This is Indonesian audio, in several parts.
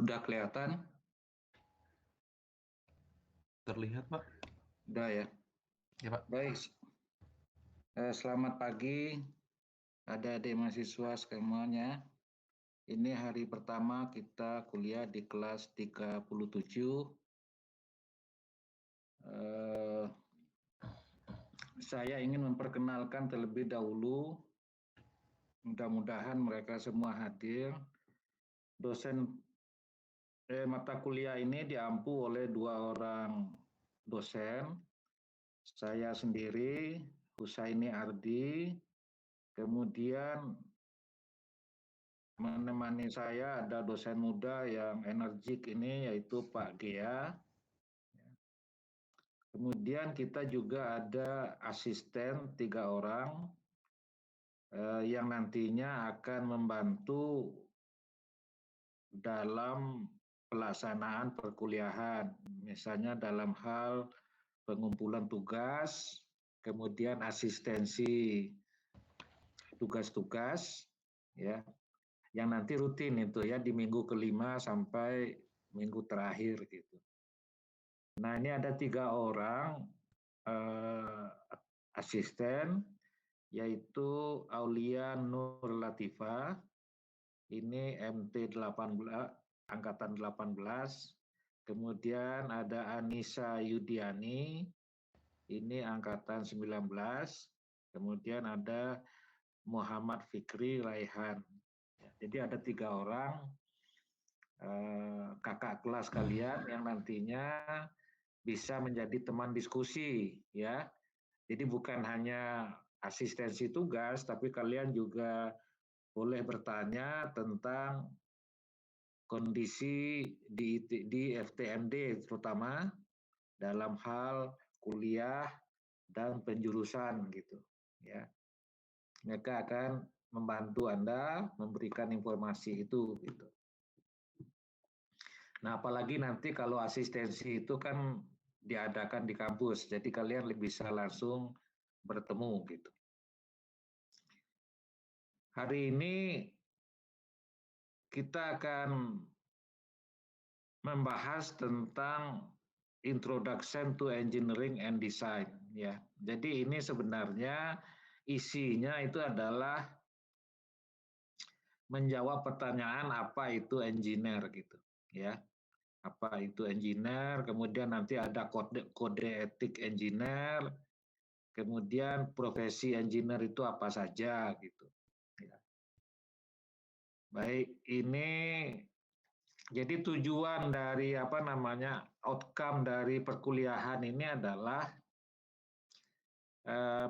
Udah kelihatan? Terlihat, Pak. Udah ya. Ya, Pak. Baik. Selamat pagi adik-adik mahasiswa semuanya. Ini hari pertama kita kuliah di kelas 37. Saya ingin memperkenalkan terlebih dahulu. Mudah-mudahan mereka semua hadir. Dosen mata kuliah ini diampu oleh 2 orang dosen. Saya sendiri, Husaini Ardi, kemudian menemani saya ada dosen muda yang energik ini yaitu Pak Gea. Kemudian kita juga ada asisten 3 orang yang nantinya akan membantu dalam pelaksanaan perkuliahan, misalnya dalam hal pengumpulan tugas, kemudian asistensi tugas-tugas, ya, yang nanti rutin itu ya di minggu kelima sampai minggu terakhir gitu. Nah ini ada 3 orang asisten, yaitu Aulia Nur Latifah, ini MT 18, angkatan 18. Kemudian ada Anissa Yudiani, ini angkatan 19. Kemudian ada Muhammad Fikri Raihan. Jadi ada 3 orang kakak kelas kalian yang nantinya bisa menjadi teman diskusi, ya. Jadi bukan hanya asistensi tugas, tapi kalian juga boleh bertanya tentang kondisi di FTMD, terutama dalam hal kuliah dan penjurusan gitu, ya. Mereka akan membantu Anda memberikan informasi itu gitu. Nah, apalagi nanti kalau asistensi itu kan diadakan di kampus, jadi kalian bisa langsung bertemu gitu. Hari ini kita akan membahas tentang Introduction to Engineering and Design, ya. Jadi ini sebenarnya isinya itu adalah menjawab pertanyaan apa itu engineer gitu, ya. Apa itu engineer, kemudian nanti ada kode etik engineer, kemudian profesi engineer itu apa saja gitu. Ya. Baik, ini jadi tujuan dari outcome dari perkuliahan ini adalah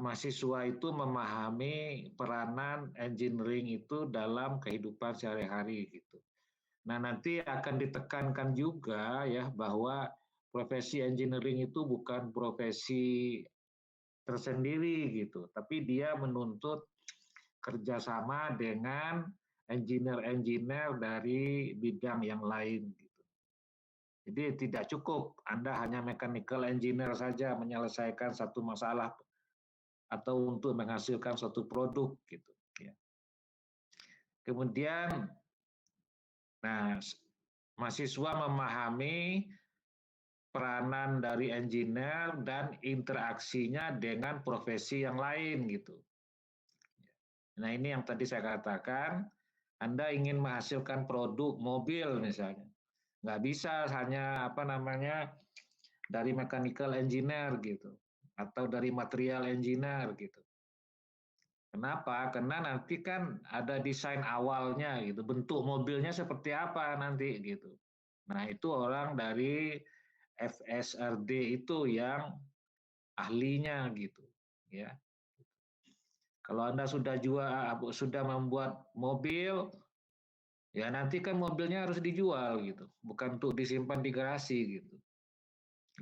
mahasiswa itu memahami peranan engineering itu dalam kehidupan sehari-hari gitu. Nah, nanti akan ditekankan juga ya bahwa profesi engineering itu bukan profesi tersendiri gitu, tapi dia menuntut kerjasama dengan engineer-engineer dari bidang yang lain gitu. Jadi tidak cukup Anda hanya mechanical engineer saja menyelesaikan satu masalah atau untuk menghasilkan suatu produk gitu. Ya. Kemudian, nah, mahasiswa memahami peranan dari engineer dan interaksinya dengan profesi yang lain gitu. Nah ini yang tadi saya katakan, Anda ingin menghasilkan produk mobil misalnya, nggak bisa hanya dari mechanical engineer gitu, atau dari material engineer gitu. Kenapa? Karena nanti kan ada desain awalnya gitu, bentuk mobilnya seperti apa nanti gitu. Nah itu orang dari FSRD itu yang ahlinya gitu, ya. Kalau Anda sudah membuat mobil, ya nanti kan mobilnya harus dijual gitu, bukan untuk disimpan di garasi gitu.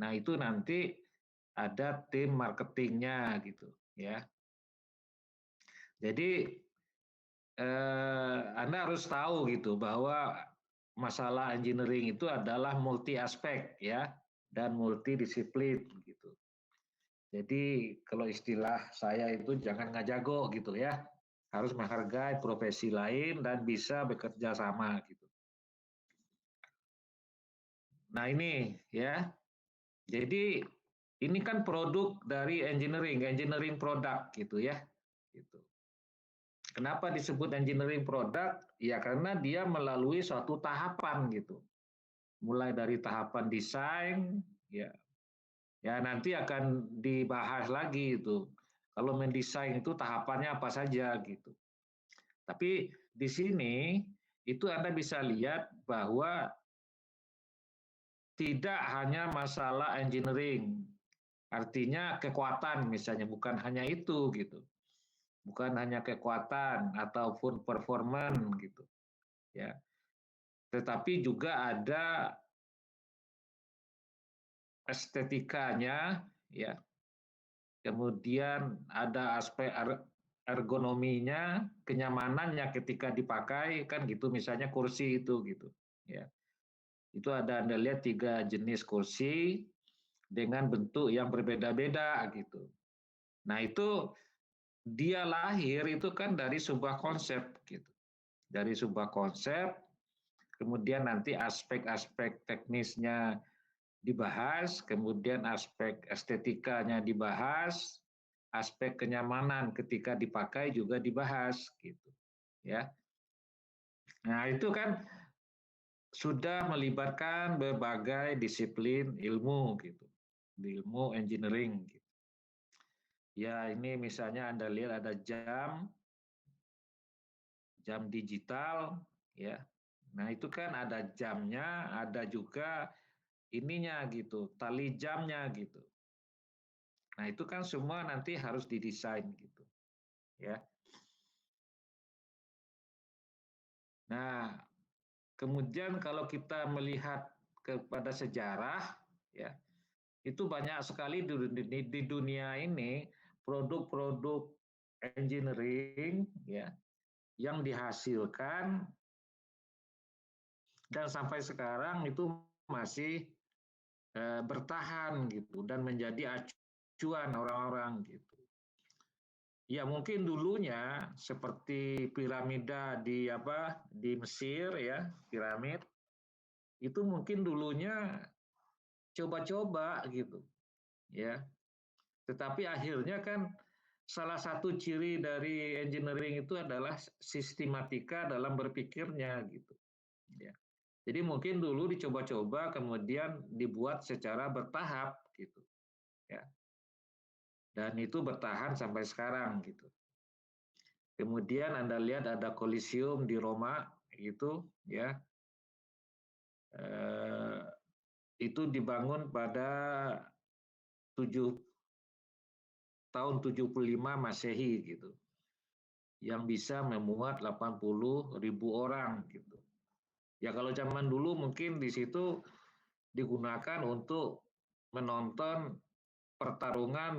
Nah itu nanti ada tim marketingnya gitu, ya. Jadi Anda harus tahu gitu bahwa masalah engineering itu adalah multi aspek ya dan multidisiplin gitu. Jadi kalau istilah saya itu jangan ngajago gitu ya, harus menghargai profesi lain dan bisa bekerja sama gitu. Nah ini ya, jadi ini kan produk dari engineering product gitu ya. Gitu. Kenapa disebut engineering product? Ya karena dia melalui suatu tahapan gitu. Mulai dari tahapan desain, ya, ya nanti akan dibahas lagi itu. Kalau mendesain itu tahapannya apa saja gitu. Tapi di sini itu Anda bisa lihat bahwa tidak hanya masalah engineering, artinya kekuatan misalnya, bukan hanya itu gitu, bukan hanya kekuatan ataupun performance gitu, ya. Tetapi juga ada estetikanya, ya. Kemudian ada aspek ergonominya, kenyamanannya ketika dipakai kan gitu, misalnya kursi itu gitu, ya. Itu ada Anda lihat 3 jenis kursi dengan bentuk yang berbeda-beda gitu. Nah, itu dia lahir itu kan dari sebuah konsep gitu. Dari sebuah konsep, kemudian nanti aspek-aspek teknisnya dibahas, kemudian aspek estetikanya dibahas, aspek kenyamanan ketika dipakai juga dibahas gitu. Ya. Nah, itu kan sudah melibatkan berbagai disiplin ilmu gitu. Ilmu engineering gitu. Ya, ini misalnya Anda lihat ada jam digital, ya. Nah, itu kan ada jamnya, ada juga ininya gitu, tali jamnya gitu. Nah, itu kan semua nanti harus didesain gitu, ya. Nah, kemudian kalau kita melihat kepada sejarah, ya, itu banyak sekali di dunia ini produk-produk engineering, ya, yang dihasilkan dan sampai sekarang itu masih bertahan gitu dan menjadi acuan orang-orang gitu. Ya mungkin dulunya seperti piramida di Mesir ya, piramid itu mungkin dulunya coba-coba gitu ya. Tetapi akhirnya kan salah satu ciri dari engineering itu adalah sistematika dalam berpikirnya gitu ya. Jadi mungkin dulu dicoba-coba kemudian dibuat secara bertahap gitu ya. Dan itu bertahan sampai sekarang gitu. Kemudian Anda lihat ada Kolisium di Roma itu ya. Itu dibangun pada 75 Masehi gitu. Yang bisa memuat 80.000 orang gitu. Ya kalau zaman dulu mungkin di situ digunakan untuk menonton pertarungan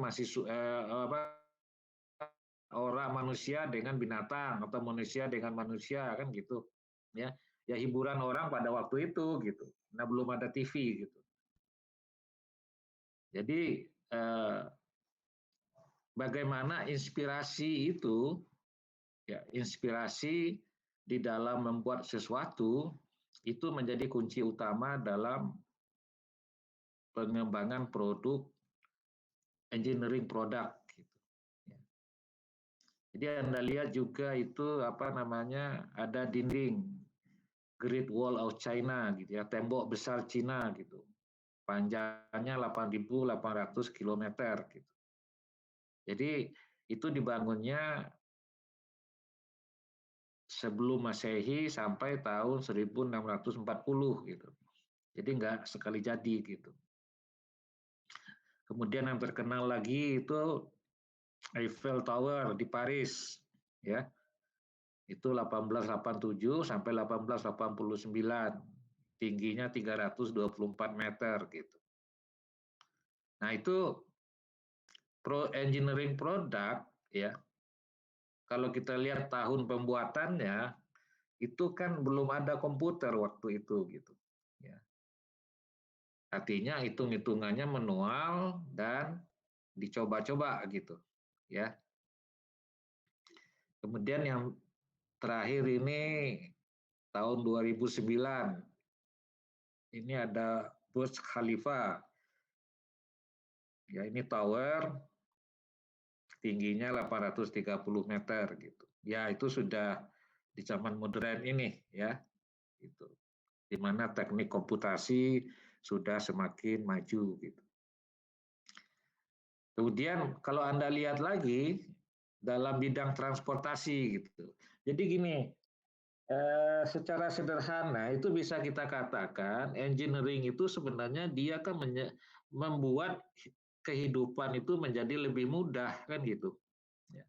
orang manusia dengan binatang atau manusia dengan manusia kan gitu ya, ya hiburan orang pada waktu itu gitu. Nah belum ada TV gitu, jadi bagaimana inspirasi itu ya, inspirasi di dalam membuat sesuatu itu menjadi kunci utama dalam pengembangan produk engineering product gitu. Jadi Anda lihat juga itu ada dinding Great Wall of China gitu ya, tembok besar Cina gitu. Panjangnya 8.800 km gitu. Jadi itu dibangunnya sebelum Masehi sampai tahun 1640 gitu. Jadi nggak sekali jadi gitu. Kemudian yang terkenal lagi itu Eiffel Tower di Paris ya. Itu 1887 sampai 1889. Tingginya 324 meter gitu. Nah, itu engineering product ya. Kalau kita lihat tahun pembuatannya itu kan belum ada komputer waktu itu gitu. Ya. Artinya hitung-hitungannya manual dan dicoba-coba gitu. Ya. Kemudian yang terakhir ini tahun 2009 ini ada Burj Khalifa. Ya, ini tower tingginya 830 meter gitu. Ya, itu sudah di zaman modern ini ya. Gitu. Di mana teknik komputasi sudah semakin maju gitu. Kemudian kalau Anda lihat lagi dalam bidang transportasi gitu. Jadi gini, secara sederhana itu bisa kita katakan engineering itu sebenarnya dia kan membuat kehidupan itu menjadi lebih mudah kan gitu. Ya.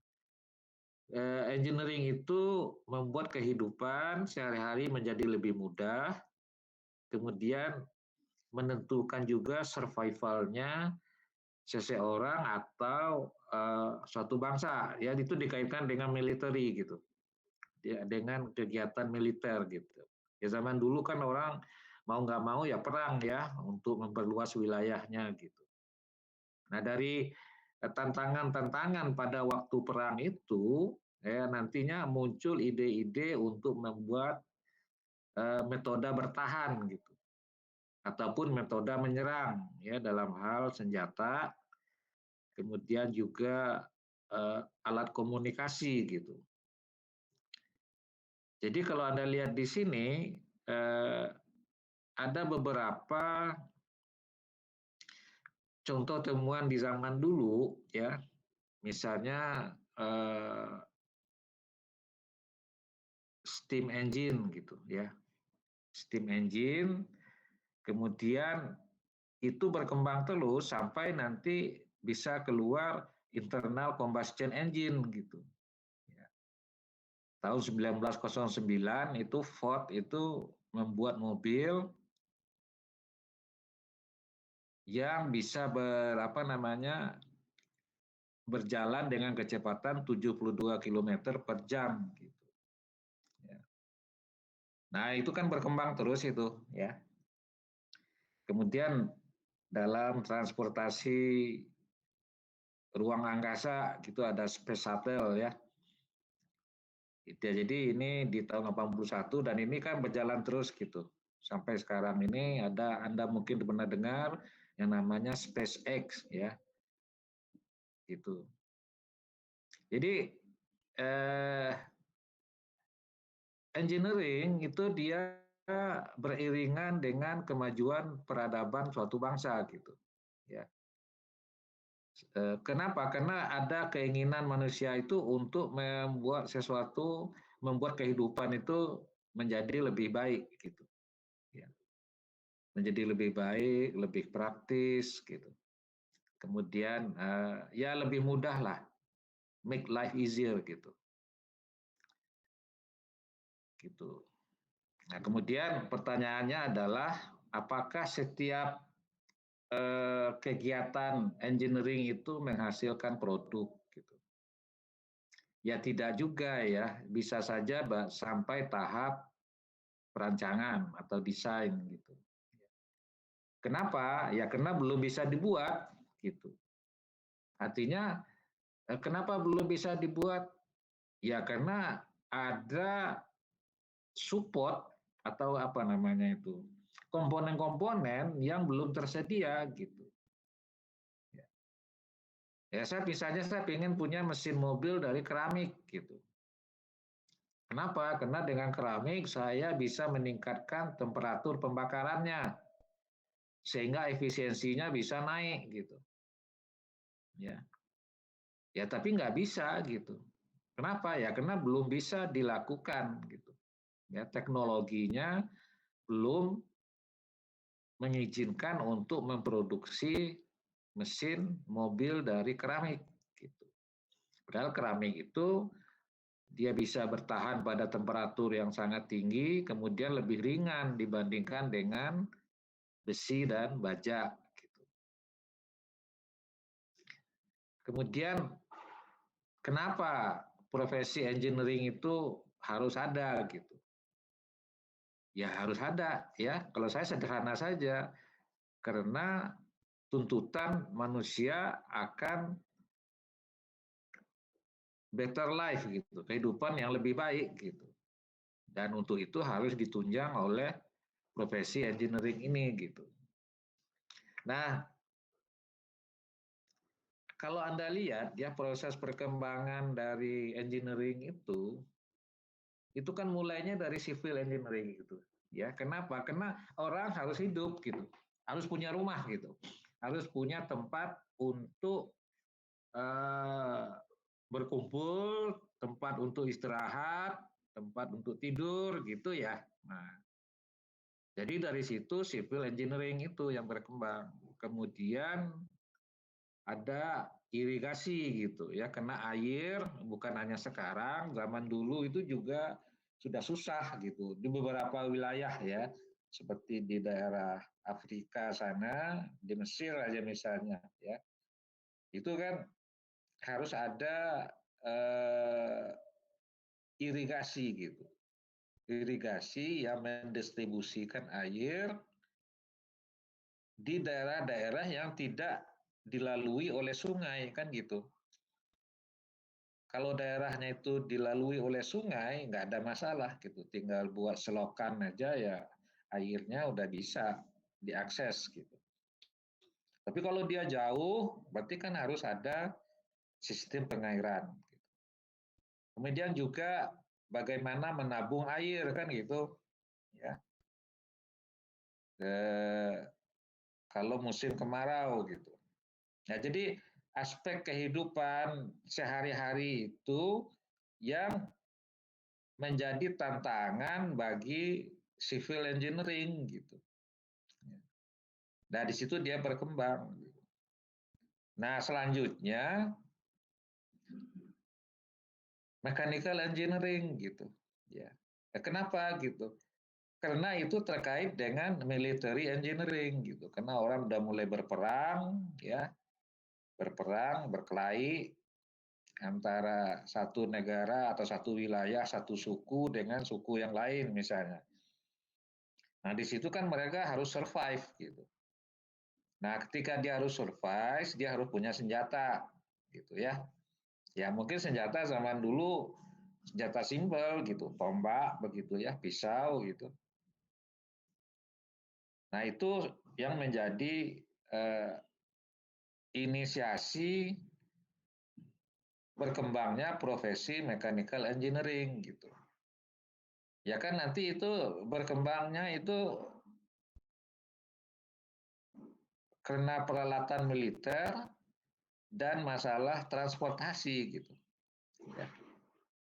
Engineering itu membuat kehidupan sehari-hari menjadi lebih mudah, kemudian menentukan juga survivalnya seseorang atau suatu bangsa. Ya itu dikaitkan dengan military gitu. Ya, dengan kegiatan militer gitu. Ya zaman dulu kan orang mau nggak mau ya perang ya untuk memperluas wilayahnya gitu. Nah dari tantangan-tantangan pada waktu perang itu ya nantinya muncul ide-ide untuk membuat metode bertahan gitu ataupun metode menyerang ya dalam hal senjata, kemudian juga alat komunikasi gitu. Jadi kalau Anda lihat di sini ada beberapa contoh temuan di zaman dulu ya, misalnya steam engine gitu ya, steam engine, kemudian itu berkembang terus sampai nanti bisa keluar internal combustion engine gitu. Ya. Tahun 1909 itu Ford itu membuat mobil yang bisa berjalan dengan kecepatan 72 km per jam gitu. Ya. Nah, itu kan berkembang terus itu ya. Kemudian dalam transportasi ruang angkasa gitu ada space shuttle ya. Jadi ini di tahun 81 dan ini kan berjalan terus gitu. Sampai sekarang ini Anda mungkin pernah dengar yang namanya SpaceX ya. Gitu. Jadi engineering itu dia beriringan dengan kemajuan peradaban suatu bangsa gitu. Ya. Kenapa? Karena ada keinginan manusia itu untuk membuat sesuatu, membuat kehidupan itu menjadi lebih baik gitu. Ya. Menjadi lebih baik, lebih praktis gitu. Kemudian ya lebih mudah lah, make life easier gitu. Gitu. Nah, kemudian pertanyaannya adalah apakah setiap kegiatan engineering itu menghasilkan produk gitu. Ya tidak juga ya, bisa saja sampai tahap perancangan atau desain gitu. Kenapa? Ya karena belum bisa dibuat gitu. Artinya kenapa belum bisa dibuat? Ya karena ada support atau apa namanya itu komponen-komponen yang belum tersedia gitu. Ya saya ingin punya mesin mobil dari keramik gitu. Kenapa? Karena dengan keramik saya bisa meningkatkan temperatur pembakarannya sehingga efisiensinya bisa naik gitu. Ya, ya tapi nggak bisa gitu. Kenapa? Ya karena belum bisa dilakukan gitu. Ya teknologinya belum mengizinkan untuk memproduksi mesin mobil dari keramik gitu. Padahal keramik itu dia bisa bertahan pada temperatur yang sangat tinggi, kemudian lebih ringan dibandingkan dengan besi dan baja. Gitu. Kemudian kenapa profesi engineering itu harus ada gitu? Ya harus ada ya. Kalau saya sederhana saja, karena tuntutan manusia akan better life gitu, kehidupan yang lebih baik gitu. Dan untuk itu harus ditunjang oleh profesi engineering ini gitu. Nah, kalau Anda lihat ya proses perkembangan dari engineering itu kan mulainya dari civil engineering gitu. Ya, kenapa? Karena orang harus hidup gitu, harus punya rumah gitu, harus punya tempat untuk eh, berkumpul, tempat untuk istirahat, tempat untuk tidur gitu ya. Nah, jadi dari situ civil engineering itu yang berkembang. Kemudian ada irigasi gitu ya, kena air bukan hanya sekarang, zaman dulu itu juga sudah susah gitu di beberapa wilayah ya, seperti di daerah Afrika sana, di Mesir aja misalnya ya, itu kan harus ada eh, irigasi gitu, irigasi yang mendistribusikan air di daerah-daerah yang tidak dilalui oleh sungai kan gitu. Kalau daerahnya itu dilalui oleh sungai, nggak ada masalah gitu. Tinggal buat selokan aja ya airnya udah bisa diakses gitu. Tapi kalau dia jauh, berarti kan harus ada sistem pengairan. Kemudian juga bagaimana menabung air kan gitu. Ya, kalau musim kemarau gitu. Nah, jadi aspek kehidupan sehari-hari itu yang menjadi tantangan bagi civil engineering gitu. Nah, di situ dia berkembang. Nah, selanjutnya mechanical engineering gitu. Ya. Nah, kenapa gitu? Karena itu terkait dengan military engineering gitu. Karena orang udah mulai berperang, ya, berperang, berkelahi antara satu negara atau satu wilayah, satu suku dengan suku yang lain misalnya. Nah, di situ kan mereka harus survive gitu. Nah, ketika dia harus survive, dia harus punya senjata, gitu ya. Ya mungkin senjata zaman dulu senjata simpel gitu, tombak begitu ya, pisau gitu. Nah, itu yang menjadi eh, inisiasi berkembangnya profesi mechanical engineering gitu. Ya kan nanti itu berkembangnya itu karena peralatan militer dan masalah transportasi gitu. Ya.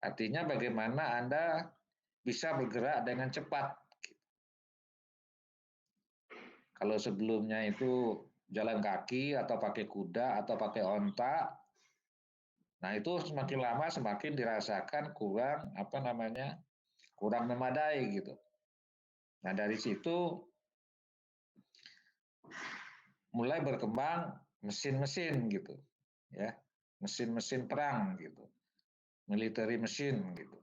Artinya bagaimana Anda bisa bergerak dengan cepat. Kalau sebelumnya itu jalan kaki atau pakai kuda atau pakai onta, nah itu semakin lama semakin dirasakan kurang apa namanya kurang memadai gitu. Nah dari situ mulai berkembang mesin-mesin gitu, ya mesin-mesin perang gitu, military mesin gitu.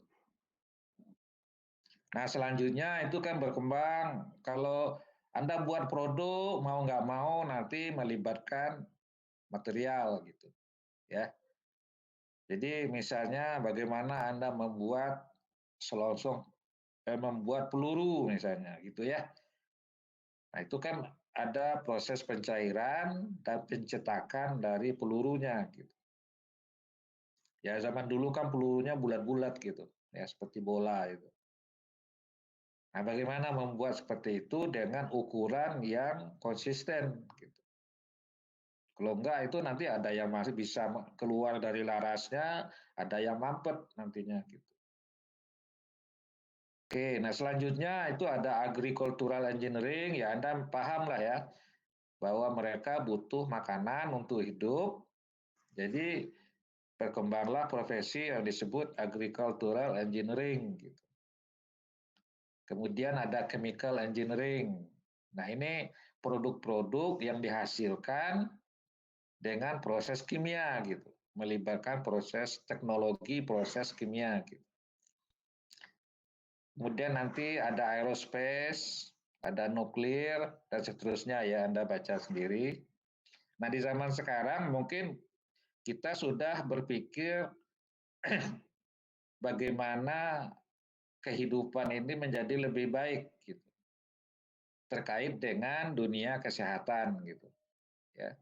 Nah selanjutnya itu kan berkembang kalau Anda buat produk mau nggak mau nanti melibatkan material gitu, ya. Jadi misalnya bagaimana Anda membuat selongsong, membuat peluru misalnya gitu ya. Nah itu kan ada proses pencairan dan pencetakan dari pelurunya gitu. Ya zaman dulu kan pelurunya bulat-bulat gitu, ya seperti bola itu. Nah bagaimana membuat seperti itu dengan ukuran yang konsisten gitu. Kalau enggak itu nanti ada yang masih bisa keluar dari larasnya, ada yang mampet nantinya gitu. Oke, nah selanjutnya itu ada agricultural engineering, ya Anda paham lah ya, bahwa mereka butuh makanan untuk hidup, jadi berkembanglah profesi yang disebut agricultural engineering. Gitu. Kemudian ada chemical engineering, nah ini produk-produk yang dihasilkan dengan proses kimia, gitu, melibatkan proses teknologi, proses kimia. Gitu. Kemudian nanti ada aerospace, ada nuklir, dan seterusnya ya, Anda baca sendiri. Nah, di zaman sekarang mungkin kita sudah berpikir bagaimana kehidupan ini menjadi lebih baik gitu, terkait dengan dunia kesehatan gitu. Ya,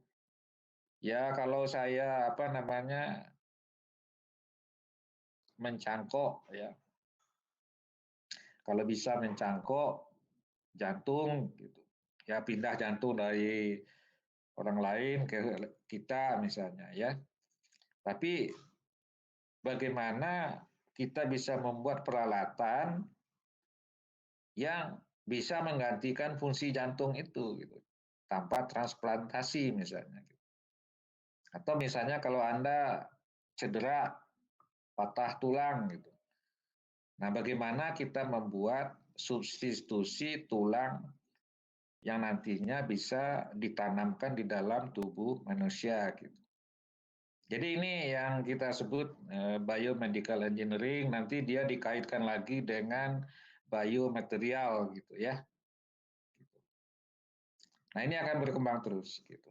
ya kalau saya mencangkok, ya, kalau bisa mencangkok jantung, gitu. Ya pindah jantung dari orang lain ke kita misalnya, ya. Tapi bagaimana kita bisa membuat peralatan yang bisa menggantikan fungsi jantung itu, gitu, tanpa transplantasi misalnya. Gitu. Atau misalnya kalau Anda cedera, patah tulang, gitu. Nah, bagaimana kita membuat substitusi tulang yang nantinya bisa ditanamkan di dalam tubuh manusia, gitu. Jadi ini yang kita sebut biomedical engineering, nanti dia dikaitkan lagi dengan biomaterial, gitu ya. Nah, ini akan berkembang terus, gitu.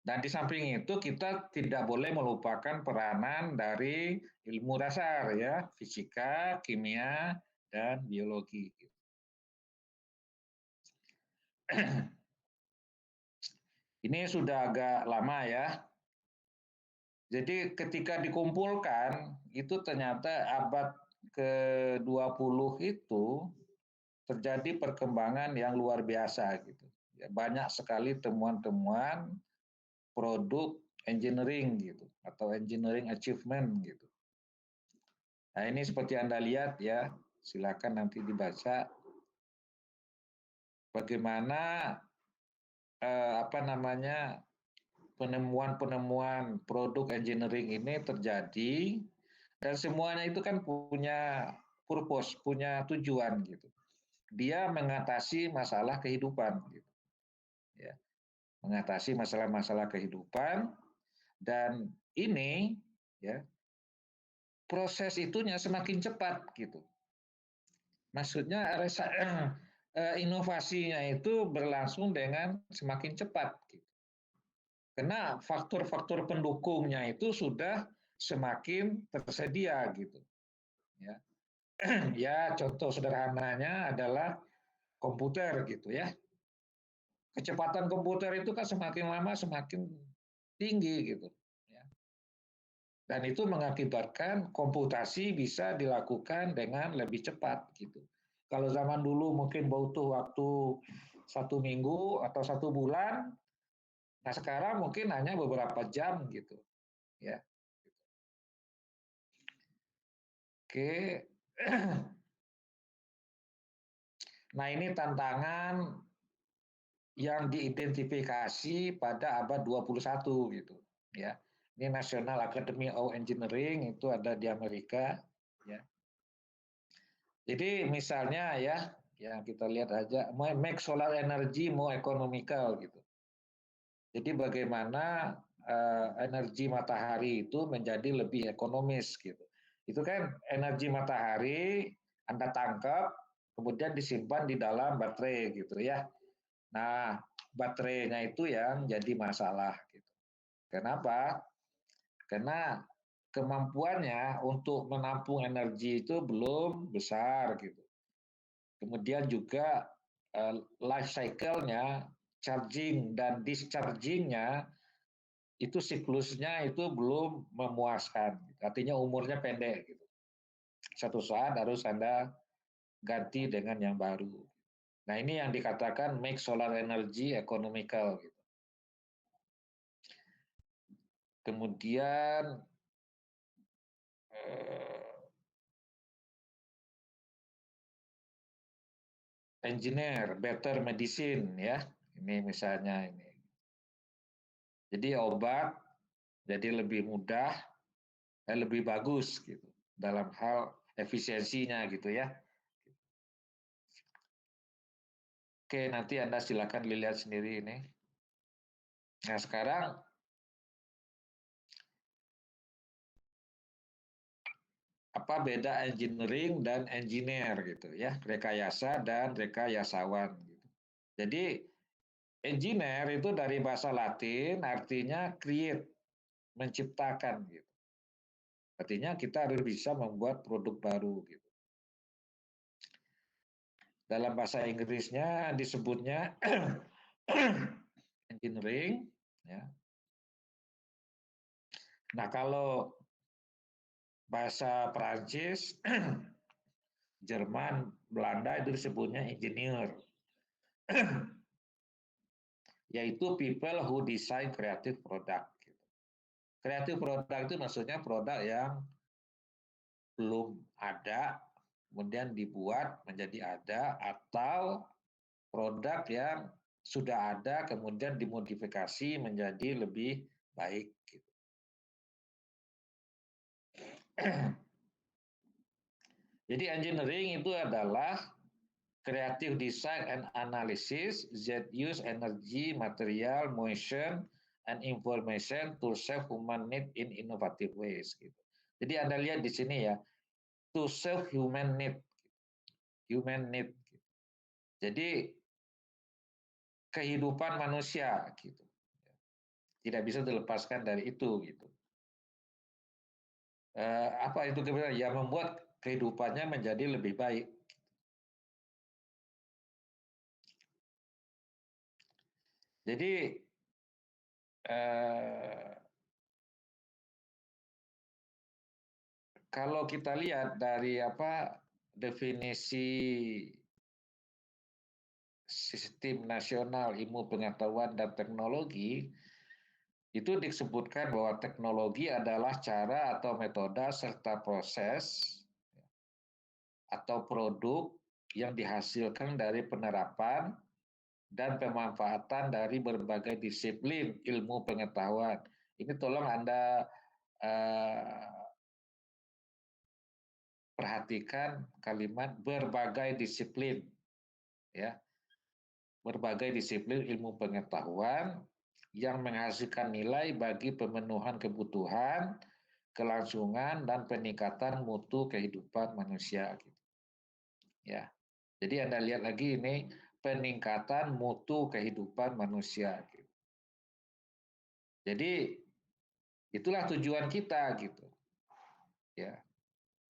Dan di samping itu kita tidak boleh melupakan peranan dari ilmu dasar, ya, fisika, kimia, dan biologi. Gitu. Ini sudah agak lama, ya. Jadi ketika dikumpulkan, itu ternyata abad ke-20 itu terjadi perkembangan yang luar biasa, gitu. Ya, banyak sekali temuan-temuan produk engineering, gitu, atau engineering achievement, gitu. Nah, ini seperti Anda lihat, ya, silakan nanti dibaca bagaimana penemuan-penemuan produk engineering ini terjadi, dan semuanya itu kan punya purpose, punya tujuan, gitu. Dia mengatasi masalah kehidupan, gitu. Ya, mengatasi masalah-masalah kehidupan, dan ini, ya, proses itunya semakin cepat, gitu. Maksudnya inovasinya itu berlangsung dengan semakin cepat, gitu. Karena faktor-faktor pendukungnya itu sudah semakin tersedia, gitu. Ya, ya contoh sederhananya adalah komputer, gitu ya. Kecepatan komputer itu kan semakin lama semakin tinggi, gitu. Ya. Dan itu mengakibatkan komputasi bisa dilakukan dengan lebih cepat, gitu. Kalau zaman dulu mungkin butuh waktu 1 minggu atau 1 bulan, nah sekarang mungkin hanya beberapa jam, gitu. Ya. Oke. Nah, ini tantangan yang diidentifikasi pada abad 21, gitu. Ya. Ini National Academy of Engineering, itu ada di Amerika, ya. Jadi misalnya, ya, yang kita lihat aja, make solar energy more economical, gitu. Jadi bagaimana energi matahari itu menjadi lebih ekonomis, gitu. Itu kan energi matahari Anda tangkap, kemudian disimpan di dalam baterai, gitu ya. Nah, baterainya itu yang jadi masalah, gitu. Kenapa? Karena kemampuannya untuk menampung energi itu belum besar, gitu. Kemudian juga life cycle-nya, charging dan discharging-nya itu siklusnya itu belum memuaskan. Artinya umurnya pendek, gitu. Satu saat harus Anda ganti dengan yang baru. Nah, ini yang dikatakan make solar energy economical, gitu. Kemudian engineer better medicine, ya. Ini misalnya ini. Jadi obat jadi lebih mudah dan lebih bagus, gitu, dalam hal efisiensinya, gitu ya. Oke, nanti Anda silakan lihat sendiri ini. Nah, sekarang apa beda engineering dan engineer, gitu ya, rekayasa dan rekayasawan, gitu. Jadi engineer itu dari bahasa Latin artinya create, menciptakan, gitu. Artinya kita harus bisa membuat produk baru, gitu. Dalam bahasa Inggrisnya disebutnya engineering, ya. Nah, kalau bahasa Perancis, Jerman, Belanda itu disebutnya engineer, yaitu people who design creative product. Creative product itu maksudnya produk yang belum ada, kemudian dibuat menjadi ada, atau produk yang sudah ada, kemudian dimodifikasi menjadi lebih baik. Jadi engineering itu adalah creative design and analysis that use energy, material, motion, and information to serve human need in innovative ways. Gitu. Jadi Anda lihat di sini ya, to serve human need, human need. Jadi kehidupan manusia gitu, tidak bisa dilepaskan dari itu gitu. Apa itu kebenaran? Ya membuat kehidupannya menjadi lebih baik. Jadi kalau kita lihat dari definisi Sistem Nasional Ilmu Pengetahuan dan Teknologi, itu disebutkan bahwa teknologi adalah cara atau metode serta proses atau produk yang dihasilkan dari penerapan dan pemanfaatan dari berbagai disiplin ilmu pengetahuan. Ini tolong Anda perhatikan kalimat berbagai disiplin, ya, berbagai disiplin ilmu pengetahuan yang menghasilkan nilai bagi pemenuhan kebutuhan, kelangsungan, dan peningkatan mutu kehidupan manusia. Ya, jadi Anda lihat lagi ini peningkatan mutu kehidupan manusia. Jadi itulah tujuan kita gitu. Ya,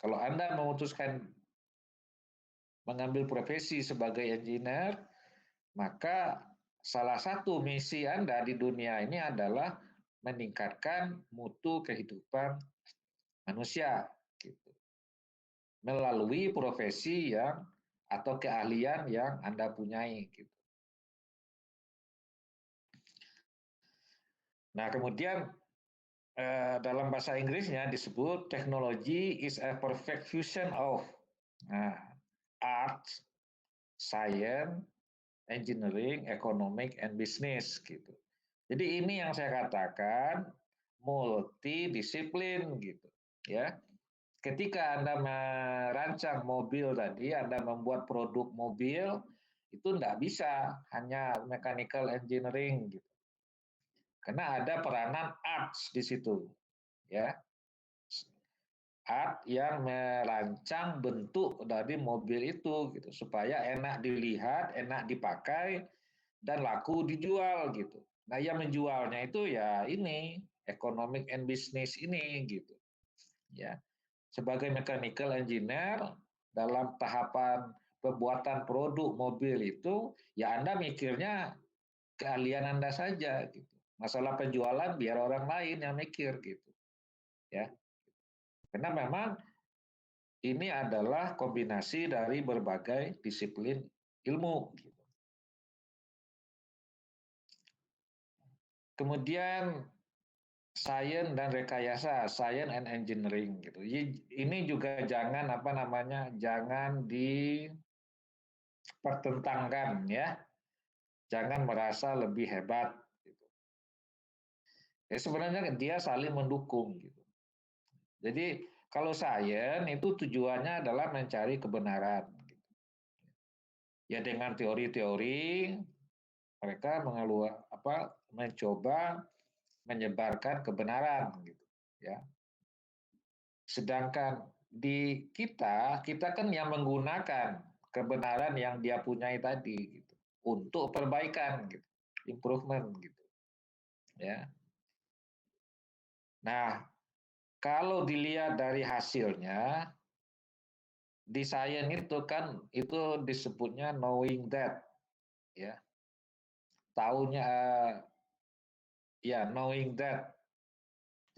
kalau Anda memutuskan mengambil profesi sebagai engineer, maka salah satu misi Anda di dunia ini adalah meningkatkan mutu kehidupan manusia gitu. Melalui profesi yang atau keahlian yang Anda punyai gitu. Nah, kemudian dalam bahasa Inggrisnya disebut technology is a perfect fusion of art, science, engineering, economic, and business gitu. Jadi ini yang saya katakan multidisiplin gitu, ya. Ketika Anda merancang mobil tadi, Anda membuat produk mobil, itu tidak bisa hanya mechanical engineering gitu. Karena ada peranan arts di situ, ya. Art yang merancang bentuk dari mobil itu gitu supaya enak dilihat, enak dipakai, dan laku dijual gitu. Nah, yang menjualnya itu ya ini economic and business ini gitu. Ya. Sebagai mechanical engineer dalam tahapan pembuatan produk mobil itu ya Anda mikirnya keahlian Anda saja gitu. Masalah penjualan biar orang lain yang mikir gitu. Ya. Karena memang ini adalah kombinasi dari berbagai disiplin ilmu. Kemudian science dan rekayasa, science and engineering gitu. Ini juga jangan jangan dipertentangkan ya. Jangan merasa lebih hebat. Gitu. Ya sebenarnya dia saling mendukung gitu. Jadi kalau science itu tujuannya adalah mencari kebenaran. Gitu. Ya dengan teori-teori mereka mencoba menyebarkan kebenaran gitu ya. Sedangkan di kita kan yang menggunakan kebenaran yang dia punyai tadi gitu untuk perbaikan gitu, improvement gitu. Ya. Nah, kalau dilihat dari hasilnya di sains itu kan itu disebutnya knowing that ya. tahunya ya knowing that.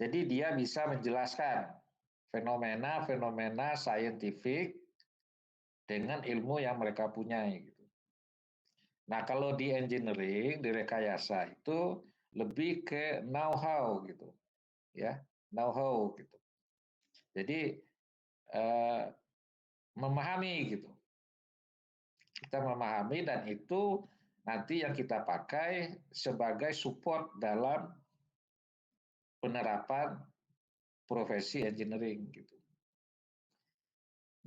Jadi dia bisa menjelaskan fenomena-fenomena saintifik dengan ilmu yang mereka punyai. Gitu. Nah kalau di engineering, di rekayasa itu lebih ke know-how gitu, ya know-how gitu. Jadi memahami gitu. Kita memahami dan itu nanti yang kita pakai sebagai support dalam penerapan profesi engineering gitu.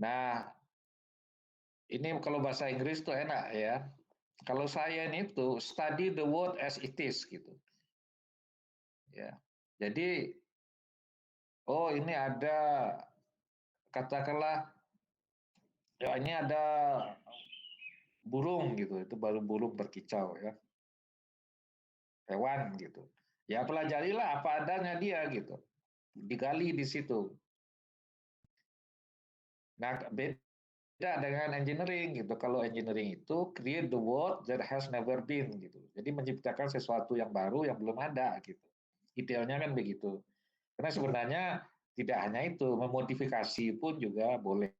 Nah, ini kalau bahasa Inggris tuh enak ya. Kalau saya itu study the world as it is gitu. Ya. Jadi oh ini ada katakanlah ya ini ada burung gitu. Itu baru burung berkicau ya. Hewan gitu. Ya pelajarilah apa adanya dia gitu. Digali di situ. Nah, beda dengan engineering gitu. Kalau engineering itu create the world that has never been gitu. Jadi menciptakan sesuatu yang baru yang belum ada gitu. Idealnya kan begitu. Karena sebenarnya tidak hanya itu, memodifikasi pun juga boleh.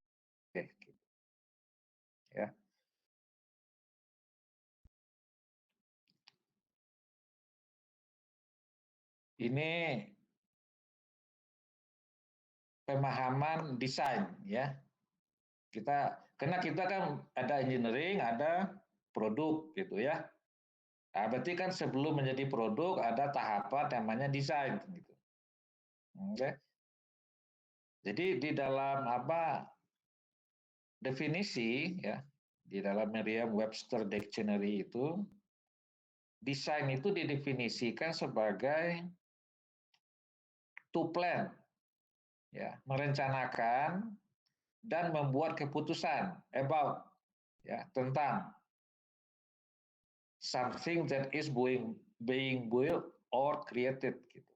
Gitu. Ya. Ini pemahaman desain ya. Karena kita kan ada engineering, ada produk gitu ya. Nah, berarti kan sebelum menjadi produk ada tahapan namanya desain gitu. Oke. Jadi di dalam definisi ya, di dalam Merriam-Webster Dictionary itu desain itu didefinisikan sebagai to plan ya, merencanakan dan membuat keputusan about ya tentang something that is being built or created gitu.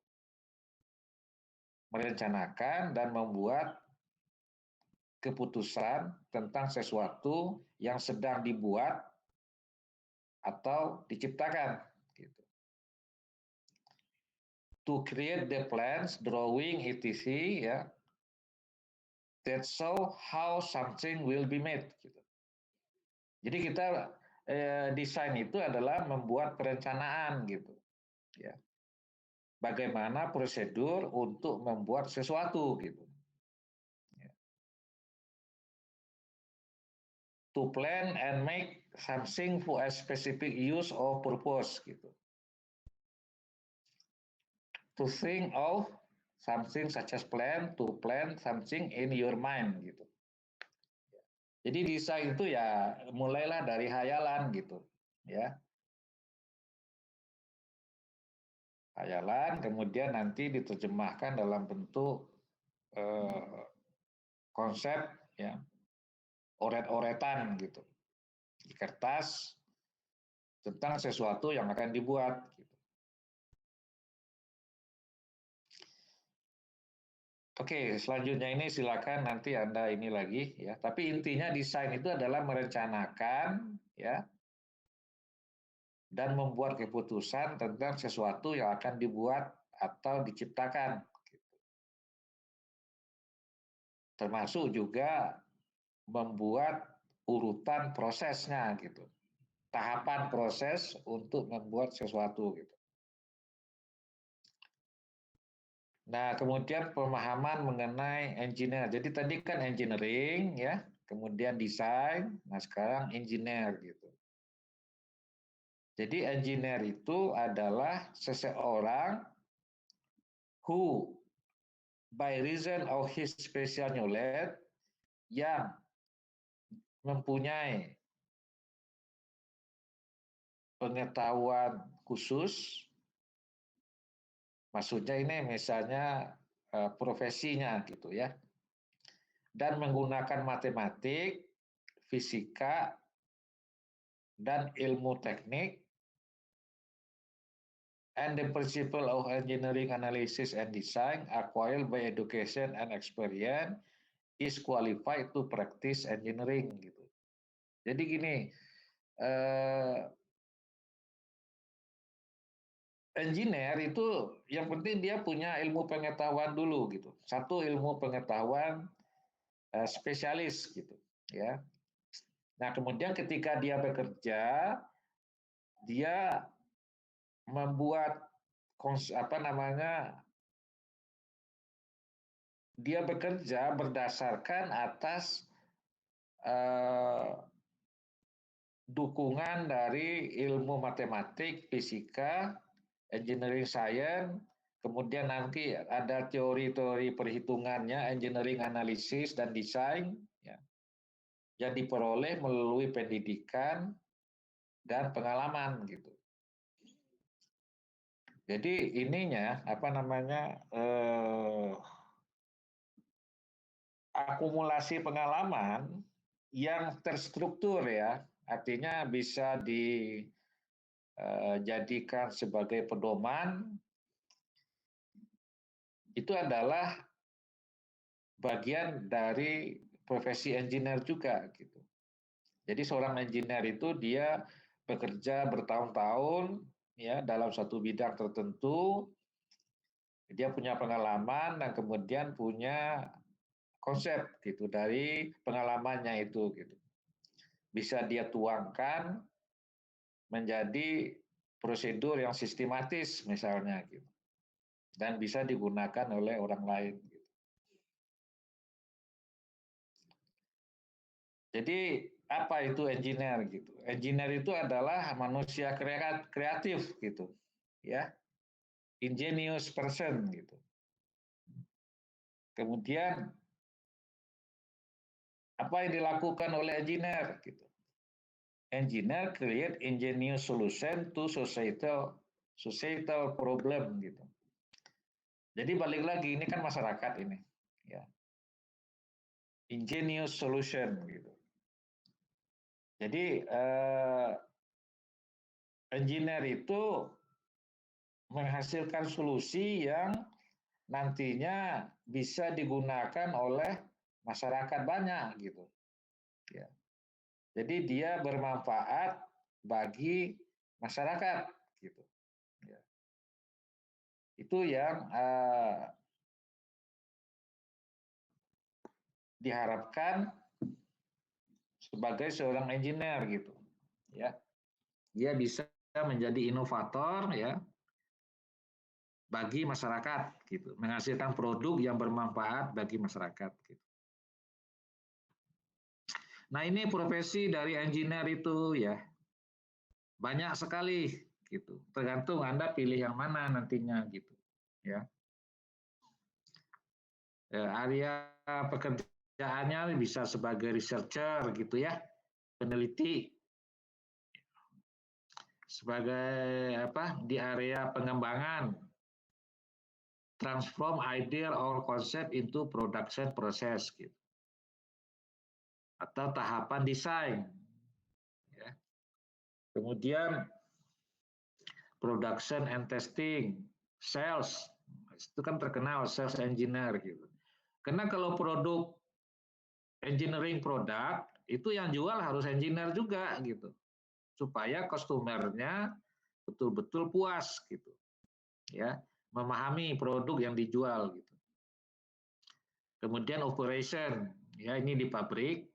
Merencanakan dan membuat keputusan tentang sesuatu yang sedang dibuat atau diciptakan gitu. To create the plans, drawing, etc. ya, that show how something will be made. Gitu. Jadi kita desain itu adalah membuat perencanaan gitu, ya. Bagaimana prosedur untuk membuat sesuatu gitu. Ya. To plan and make something for a specific use or purpose gitu. To think of something such as plan, to plan something in your mind gitu. Jadi desain itu ya mulailah dari hayalan gitu, ya. Hayalan kemudian nanti diterjemahkan dalam bentuk konsep ya, oret-oretan gitu. Di kertas tentang sesuatu yang akan dibuat gitu. Oke, selanjutnya ini silakan nanti Anda ini lagi ya. Tapi intinya desain itu adalah merencanakan ya dan membuat keputusan tentang sesuatu yang akan dibuat atau diciptakan. Termasuk juga membuat urutan prosesnya gitu. Tahapan proses untuk membuat sesuatu gitu. Nah, kemudian pemahaman mengenai engineer. Jadi tadi kan engineering ya, kemudian desain, nah sekarang engineer gitu. Jadi engineer itu adalah seseorang who by reason of his special knowledge yang mempunyai pengetahuan khusus, maksudnya ini misalnya profesinya gitu ya, dan menggunakan matematik, fisika, dan ilmu teknik, and the principle of engineering analysis and design acquired by education and experience is qualified to practice engineering gitu. Jadi gini, engineer itu yang penting dia punya ilmu pengetahuan dulu gitu. Satu ilmu pengetahuan spesialis gitu, ya. Nah, kemudian ketika dia bekerja, dia membuat apa namanya? Dia bekerja berdasarkan atas dukungan dari ilmu matematik, fisika, engineering science, kemudian nanti ada teori-teori perhitungannya, engineering analisis dan desain, ya, yang diperoleh melalui pendidikan dan pengalaman gitu. Jadi ininya apa namanya akumulasi pengalaman yang terstruktur ya, artinya bisa dijadikan sebagai pedoman, itu adalah bagian dari profesi engineer juga gitu. Jadi seorang engineer itu dia bekerja bertahun-tahun ya dalam satu bidang tertentu, dia punya pengalaman dan kemudian punya konsep gitu dari pengalamannya itu gitu. Bisa dia tuangkan menjadi prosedur yang sistematis misalnya gitu. Dan bisa digunakan oleh orang lain gitu. Jadi apa itu engineer gitu? Engineer itu adalah manusia kreatif gitu, ya, ingenious person gitu. Kemudian apa yang dilakukan oleh engineer gitu? Engineer create ingenious solution to societal problem gitu. Jadi balik lagi ini kan masyarakat ini, ya, ingenious solution gitu. Jadi engineer itu menghasilkan solusi yang nantinya bisa digunakan oleh masyarakat banyak gitu. Ya. Jadi dia bermanfaat bagi masyarakat gitu. Ya. Itu yang diharapkan sebagai seorang engineer gitu. Ya. Dia bisa menjadi inovator ya bagi masyarakat gitu, menghasilkan produk yang bermanfaat bagi masyarakat gitu. Nah, ini profesi dari engineer itu ya banyak sekali gitu. Tergantung Anda pilih yang mana nantinya gitu. Ya. Area pekerjaannya bisa sebagai researcher gitu ya, peneliti. Sebagai apa? Di area pengembangan, transform idea or concept into production process gitu. Atau tahapan desain. Ya. Kemudian production and testing, sales, itu kan terkenal sales engineer gitu. Karena kalau produk engineering produk itu yang jual harus engineer juga gitu, supaya customernya betul-betul puas gitu, ya, memahami produk yang dijual gitu. Kemudian operation, ya ini di pabrik,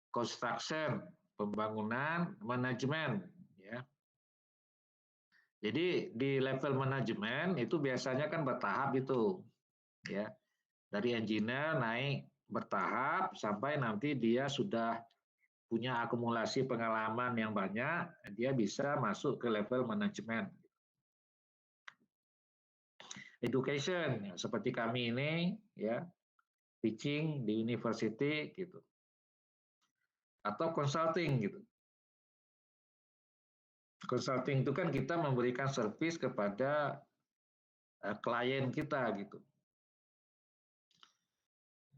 construction, pembangunan, manajemen, ya. Jadi di level manajemen itu biasanya kan bertahap itu, ya. Dari engineer naik bertahap sampai nanti dia sudah punya akumulasi pengalaman yang banyak, dia bisa masuk ke level manajemen. Education, seperti kami ini, ya, teaching di university gitu, atau consulting gitu. Consulting itu kan kita memberikan service kepada klien kita gitu.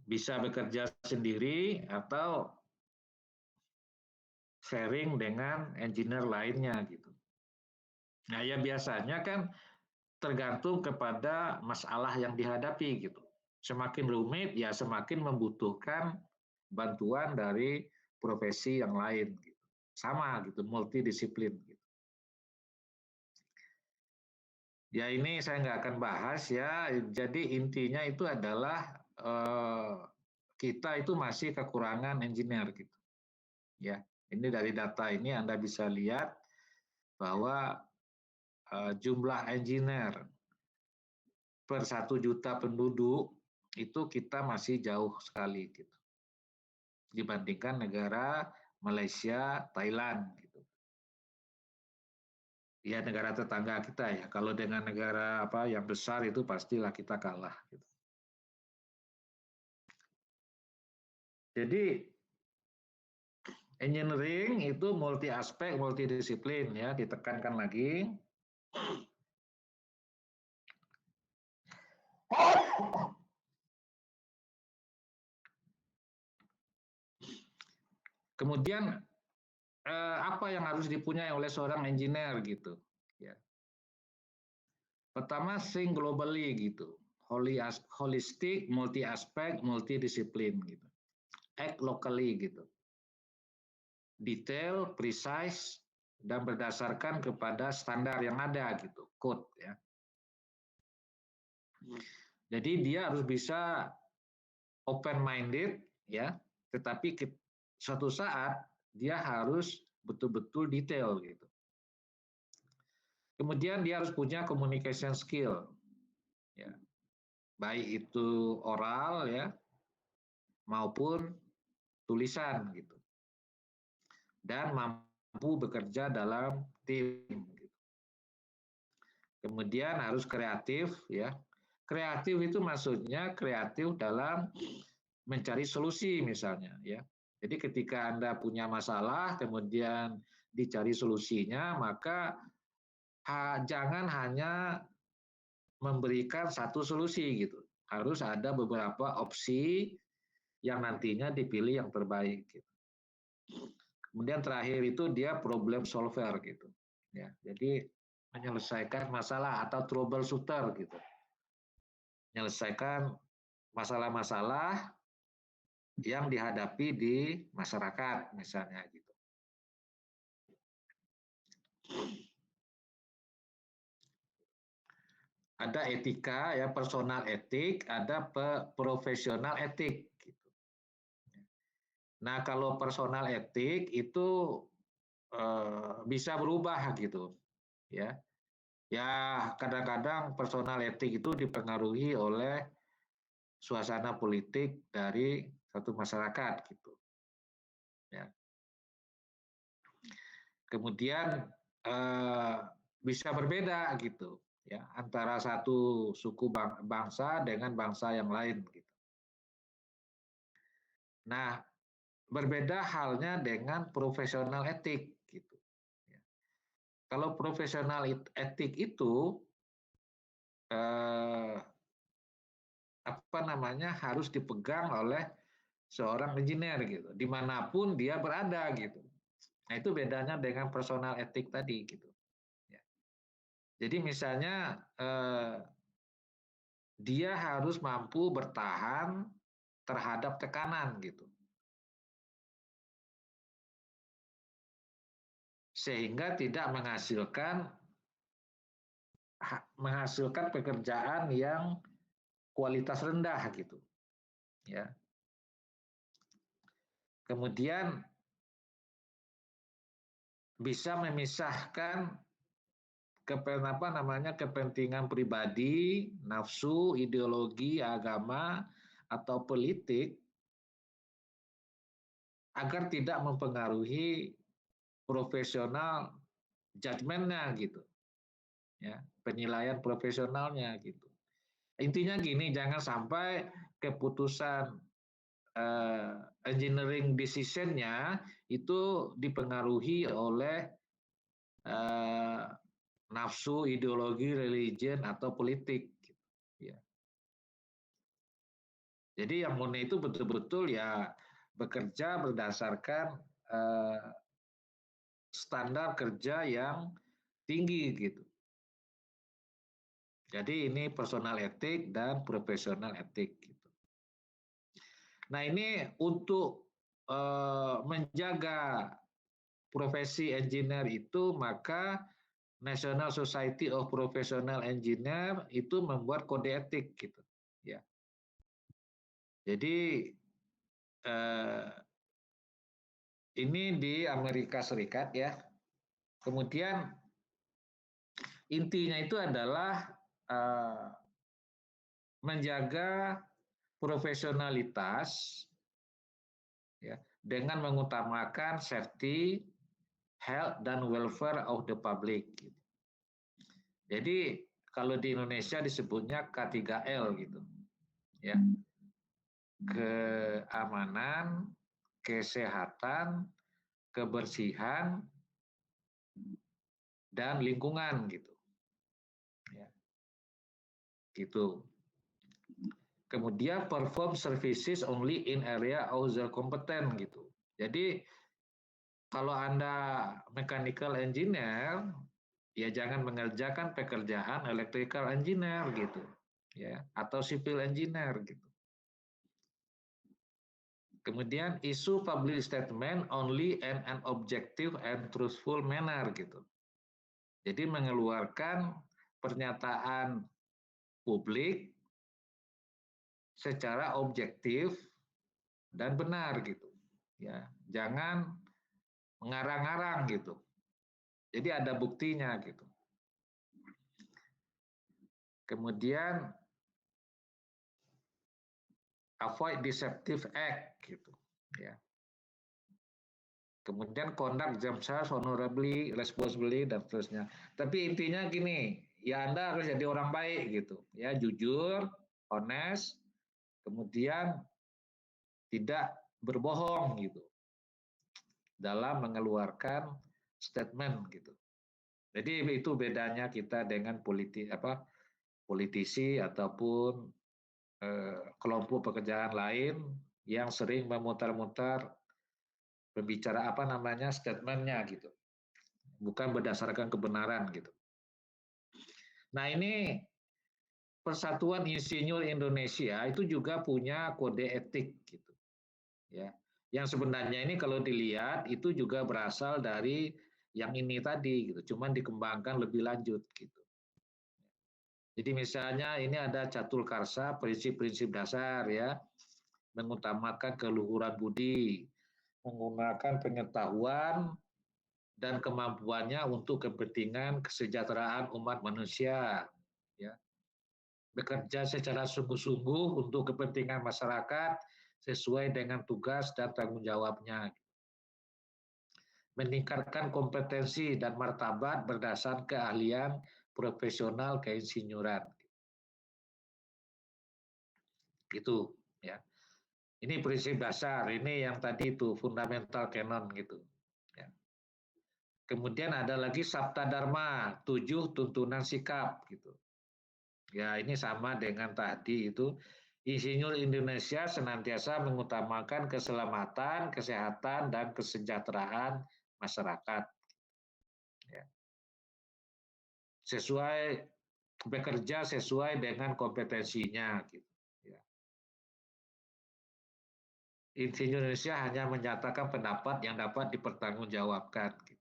Bisa bekerja sendiri atau sharing dengan engineer lainnya gitu. Nah ya biasanya kan tergantung kepada masalah yang dihadapi gitu. Semakin rumit ya semakin membutuhkan bantuan dari profesi yang lain gitu. Sama gitu, multidisiplin gitu. Ya ini saya nggak akan bahas ya. Jadi intinya itu adalah kita itu masih kekurangan engineer gitu. Ya, ini dari data ini Anda bisa lihat bahwa jumlah engineer per 1 juta penduduk itu kita masih jauh sekali gitu dibandingkan negara Malaysia, Thailand gitu. Ya negara tetangga kita ya. Kalau dengan negara apa yang besar itu pastilah kita kalah gitu. Jadi engineering itu multi aspek, multidisiplin ya, ditekankan lagi. Kemudian apa yang harus dipunyai oleh seorang engineer gitu ya. Pertama think globally gitu. Holistic, multi aspek, multidisiplin gitu. Act locally gitu. Detail, precise, dan berdasarkan kepada standar yang ada gitu, code ya. Jadi dia harus bisa open minded ya, tetapi suatu saat dia harus betul-betul detail gitu. Kemudian dia harus punya communication skill ya. Baik itu oral ya maupun tulisan gitu. Dan mampu bekerja dalam tim gitu. Kemudian harus kreatif ya. Kreatif itu maksudnya kreatif dalam mencari solusi misalnya ya. Jadi ketika Anda punya masalah kemudian dicari solusinya, maka jangan hanya memberikan satu solusi gitu. Harus ada beberapa opsi yang nantinya dipilih yang terbaik gitu. Kemudian terakhir itu dia problem solver gitu. Ya, jadi menyelesaikan masalah atau troubleshooter gitu. Menyelesaikan masalah-masalah yang dihadapi di masyarakat misalnya gitu. Ada etika ya, personal etik, ada profesional etik gitu. Nah, kalau personal etik itu bisa berubah gitu ya. Ya kadang-kadang personal etik itu dipengaruhi oleh suasana politik dari satu masyarakat gitu. Ya. Kemudian bisa berbeda gitu ya antara satu suku bangsa dengan bangsa yang lain gitu. Nah, berbeda halnya dengan profesional etik gitu. Ya. Kalau profesional etik itu apa namanya harus dipegang oleh seorang engineer gitu, dimanapun dia berada gitu. Nah itu bedanya dengan personal etik tadi gitu. Ya. Jadi misalnya dia harus mampu bertahan terhadap tekanan gitu, sehingga tidak menghasilkan pekerjaan yang kualitas rendah gitu. Ya. Kemudian bisa memisahkan kepentingan pribadi, nafsu, ideologi, agama, atau politik agar tidak mempengaruhi profesional judgement-nya gitu. Ya, penilaian profesionalnya gitu. Intinya gini, jangan sampai keputusan engineering decision-nya itu dipengaruhi oleh nafsu, ideologi, religion atau politik. Ya. Jadi yang murni itu betul-betul ya bekerja berdasarkan standar kerja yang tinggi gitu. Jadi ini personal etik dan profesional etik. Gitu. Nah ini untuk menjaga profesi engineer itu maka National Society of Professional Engineer itu membuat kode etik gitu, ya. Jadi ini di Amerika Serikat ya. Kemudian intinya itu adalah menjaga profesionalitas ya, dengan mengutamakan safety, health, dan welfare of the public. Jadi kalau di Indonesia disebutnya K3L gitu, ya, keamanan, kesehatan, kebersihan, dan lingkungan gitu, ya, gitu. Kemudian perform services only in area of their competence gitu. Jadi kalau Anda mechanical engineer, ya jangan mengerjakan pekerjaan electrical engineer gitu, ya, atau civil engineer gitu. Kemudian issue public statement only in an objective and truthful manner gitu. Jadi mengeluarkan pernyataan publik secara objektif dan benar gitu. Ya, jangan mengarang-arang gitu. Jadi ada buktinya gitu. Kemudian avoid deceptive act gitu, ya. Kemudian conduct themselves honorably, responsibly, dan seterusnya. Tapi intinya gini, ya Anda harus jadi orang baik gitu, ya, jujur, honest, kemudian tidak berbohong gitu dalam mengeluarkan statement gitu. Jadi itu bedanya kita dengan politisi ataupun kelompok pekerjaan lain yang sering memutar-mutar berbicara statementnya gitu, bukan berdasarkan kebenaran gitu. Nah ini Persatuan Insinyur Indonesia itu juga punya kode etik gitu, ya. Yang sebenarnya ini kalau dilihat itu juga berasal dari yang ini tadi gitu, cuman dikembangkan lebih lanjut gitu. Jadi misalnya ini ada catur karsa, prinsip-prinsip dasar ya, mengutamakan keluhuran budi, menggunakan pengetahuan dan kemampuannya untuk kepentingan kesejahteraan umat manusia, ya. Bekerja secara sungguh-sungguh untuk kepentingan masyarakat sesuai dengan tugas dan tanggung jawabnya. Meningkatkan kompetensi dan martabat berdasar keahlian profesional keinsinyuran. Gitu, ya. Ini prinsip dasar, ini yang tadi itu fundamental canon gitu. Ya. Kemudian ada lagi Sabta Dharma, 7 tuntunan sikap gitu. Ya ini sama dengan tadi itu. Insinyur Indonesia senantiasa mengutamakan keselamatan, kesehatan, dan kesejahteraan masyarakat. Ya. Bekerja sesuai dengan kompetensinya. Gitu. Ya. Insinyur Indonesia hanya menyatakan pendapat yang dapat dipertanggungjawabkan. Gitu.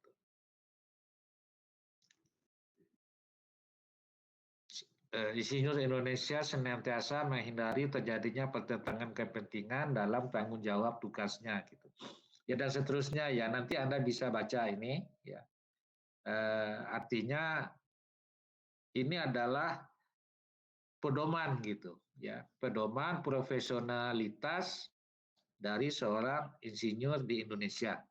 Insinyur Indonesia senantiasa menghindari terjadinya pertentangan kepentingan dalam tanggung jawab tugasnya gitu. Ya dan seterusnya ya nanti Anda bisa baca ini ya. Artinya ini adalah pedoman gitu ya, pedoman profesionalitas dari seorang insinyur di Indonesia.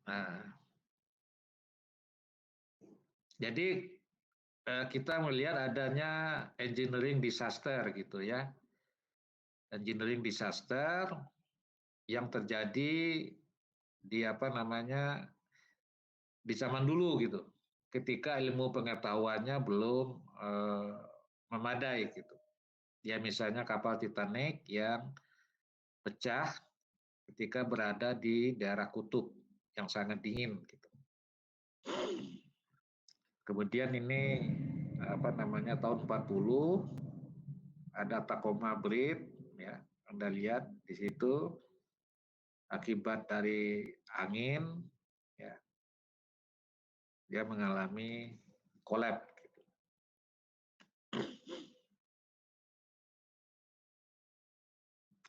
Nah, jadi kita melihat adanya engineering disaster gitu ya. Engineering disaster yang terjadi di di zaman dulu gitu. Ketika ilmu pengetahuannya belum memadai gitu. Ya misalnya kapal Titanic yang pecah ketika berada di daerah kutub yang sangat dingin gitu. Kemudian ini tahun 40 ada Tacoma Bridge ya, Anda lihat di situ akibat dari angin, ya, dia mengalami kolap. Gitu.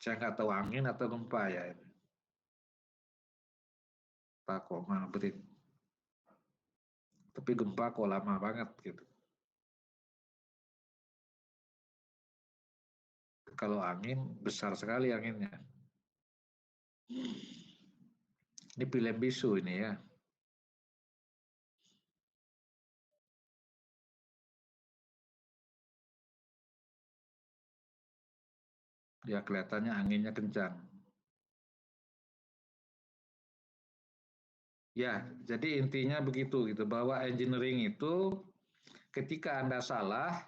Saya nggak tahu angin atau gempa ya. Pak kok mabrit. Tapi gempa kok lama banget gitu. Kalau angin besar sekali anginnya. Ini film bisu ini ya. Ya kelihatannya anginnya kencang. Ya, jadi intinya begitu gitu bahwa engineering itu ketika Anda salah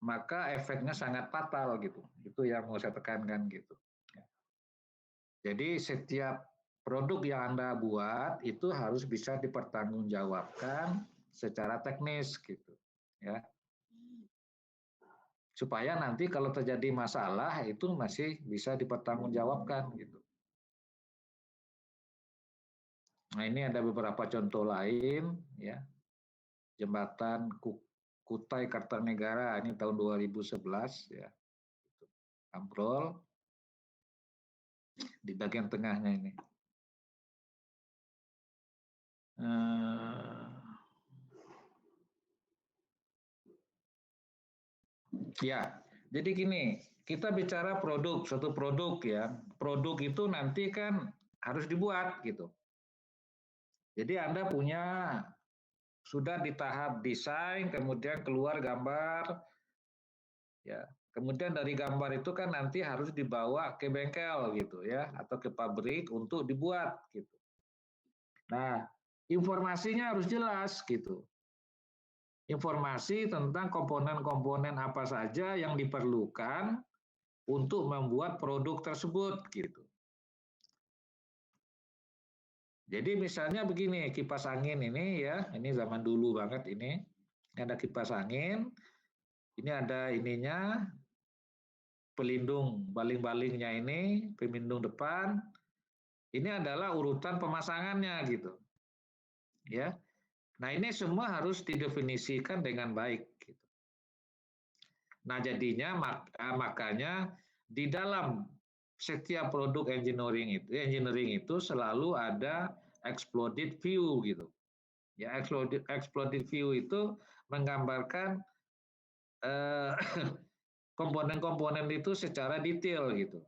maka efeknya sangat fatal gitu. Itu yang mau saya tekankan gitu. Jadi setiap produk yang Anda buat itu harus bisa dipertanggungjawabkan secara teknis gitu. Ya. Supaya nanti kalau terjadi masalah itu masih bisa dipertanggungjawabkan gitu. Nah, ini ada beberapa contoh lain ya. Jembatan Kutai Kartanegara ini tahun 2011 ya. Ambrol di bagian tengahnya ini. Ya, jadi gini, kita bicara produk, suatu produk ya. Produk itu nanti kan harus dibuat gitu. Jadi Anda punya sudah di tahap desain, kemudian keluar gambar, ya. Kemudian dari gambar itu kan nanti harus dibawa ke bengkel gitu ya, atau ke pabrik untuk dibuat gitu. Nah, informasinya harus jelas gitu. Informasi tentang komponen-komponen apa saja yang diperlukan untuk membuat produk tersebut gitu. Jadi misalnya begini, kipas angin ini ya, ini zaman dulu banget ini. Ada kipas angin, ini ada ininya, pelindung baling-balingnya ini, pelindung depan. Ini adalah urutan pemasangannya gitu. Ya. Nah, ini semua harus didefinisikan dengan baik gitu. Nah, jadinya makanya di dalam setiap produk engineering itu selalu ada exploded view gitu. Ya, exploded view itu menggambarkan komponen-komponen itu secara detail gitu.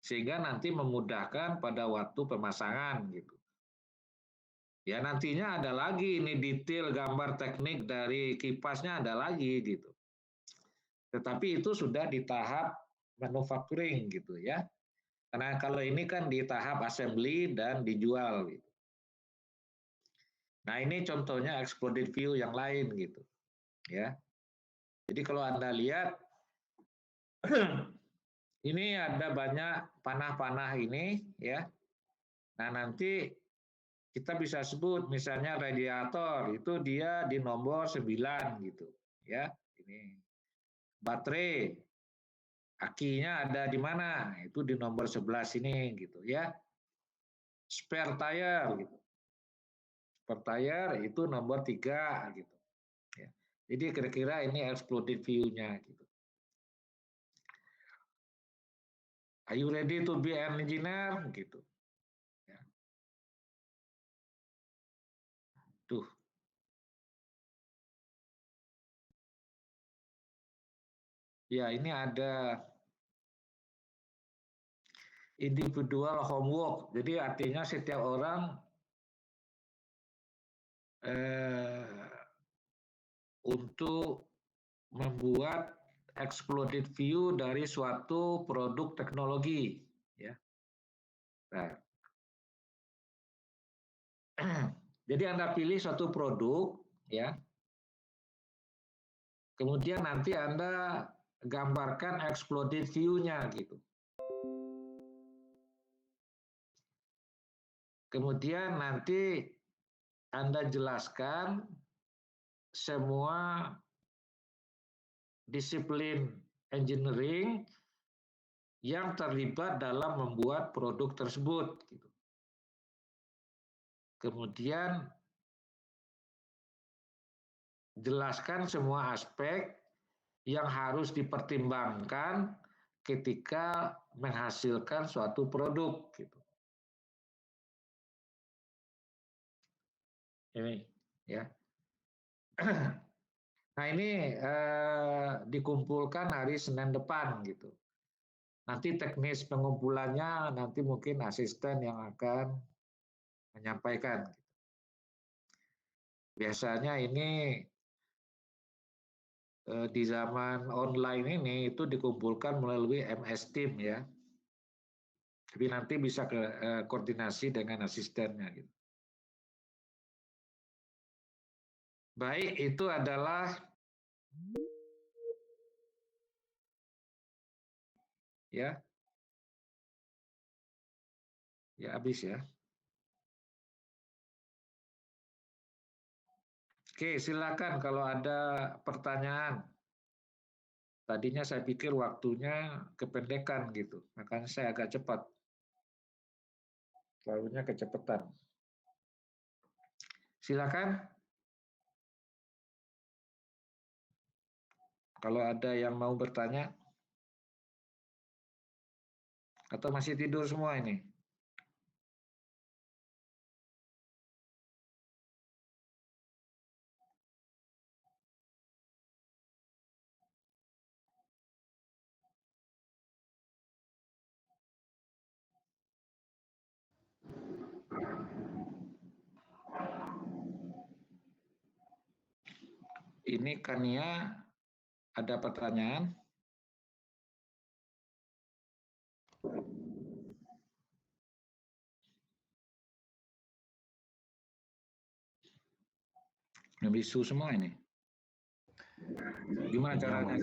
Sehingga nanti memudahkan pada waktu pemasangan gitu. Ya nantinya ada lagi ini detail gambar teknik dari kipasnya ada lagi gitu. Tetapi itu sudah di tahap manufacturing gitu ya. Karena kalau ini kan di tahap assembly dan dijual gitu. Nah, ini contohnya exploded view yang lain gitu. Ya. Jadi kalau Anda lihat ini ada banyak panah-panah ini ya. Nah, nanti kita bisa sebut misalnya radiator itu dia di nomor 9 gitu ya. Ini baterai akinya ada di mana? Itu di nomor 11 ini gitu ya. Spare tire gitu. Spare tire itu nomor 3 gitu. Ya. Jadi kira-kira ini exploded view-nya gitu. Are you ready to be an engineer? Gitu. Ya. Tuh. Ya, ini ada individual homework. Jadi artinya setiap orang untuk membuat exploded view dari suatu produk teknologi. Ya. Nah, jadi Anda pilih suatu produk, ya. Kemudian nanti Anda gambarkan exploded view-nya gitu. Kemudian nanti Anda jelaskan semua disiplin engineering yang terlibat dalam membuat produk tersebut. Gitu. Kemudian jelaskan semua aspek yang harus dipertimbangkan ketika menghasilkan suatu produk. Gitu. Ini, ya. Nah ini dikumpulkan hari Senin depan, gitu. Nanti teknis pengumpulannya nanti mungkin asisten yang akan menyampaikan. Biasanya ini di zaman online ini itu dikumpulkan melalui MS Team ya. Tapi nanti bisa koordinasi dengan asistennya. Gitu. Baik, itu adalah ya habis ya. Oke, silakan kalau ada pertanyaan. Tadinya saya pikir waktunya kependekan gitu, makanya saya agak cepat. Selalunya kecepatan. Silakan. Kalau ada yang mau bertanya. Atau masih tidur semua ini? Ini Kania, ada pertanyaan? Bisu semua ini. Gimana caranya?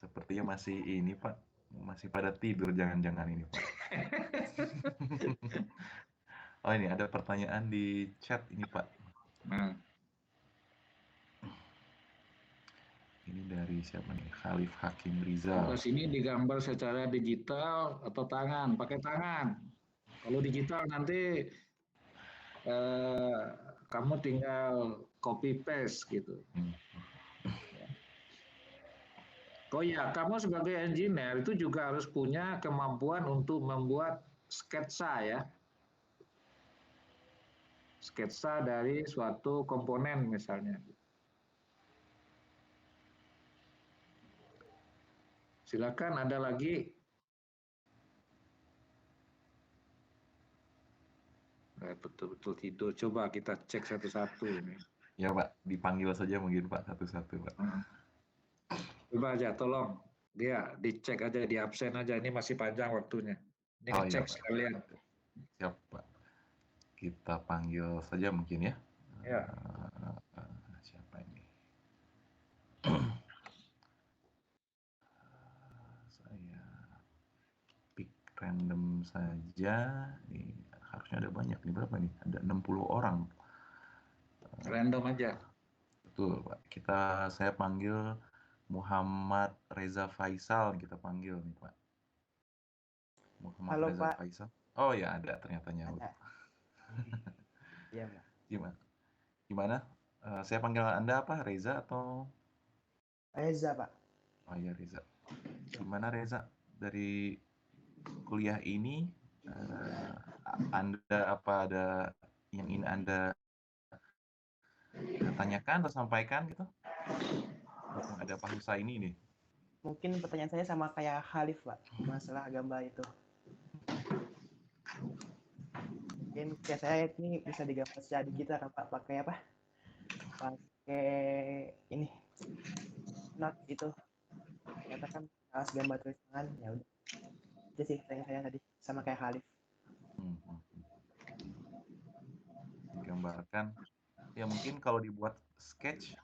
Sepertinya masih ini Pak, masih pada tidur jangan-jangan ini Pak. Oh ini ada pertanyaan di chat ini Pak. Nah. Ini dari siapa nih? Khalif Hakim Rizal. Tugas ini digambar secara digital atau tangan? Pakai tangan. Kalau digital nanti kamu tinggal copy paste gitu. Oh ya, kamu sebagai engineer itu juga harus punya kemampuan untuk membuat sketsa ya. Sketsa dari suatu komponen misalnya. Silakan, ada lagi. Betul-betul tidur. Coba kita cek satu-satu ini. Ya Pak, dipanggil saja mungkin Pak satu-satu Pak. Coba aja, tolong dia dicek aja, di absen aja. Ini masih panjang waktunya. Ini Iya, cek sekalian. Siap Pak. Kita panggil saja mungkin ya. Ya. Siapa ini? Saya pick random saja. Nih, harusnya ada banyak nih, berapa nih? Ada 60 orang. Random aja. Betul Pak. Saya panggil Muhammad Reza Faisal, kita panggil nih Pak. Muhammad Halo, Reza Pak. Faisal. Oh ya ada ternyata nyaut. Iya Pak. Gimana? Saya panggil Anda apa? Reza atau? Reza Pak. Oh iya Reza. Gimana Reza? Dari kuliah ini Anda apa ada yang ingin Anda tanyakan atau sampaikan gitu? Mumpung ada Pak Husaini nih. Mungkin pertanyaan saya sama kayak Khalif Pak, masalah gambar itu. Mungkin kayak saya ini bisa digambar secara digital kan Pak, pakai apa? Pakai ini not itu. Katakan harus gambar tulis tangan, ya udah. Itu sih pertanyaan saya tadi sama kayak Khalif. Digambarkan. Ya mungkin kalau dibuat sketch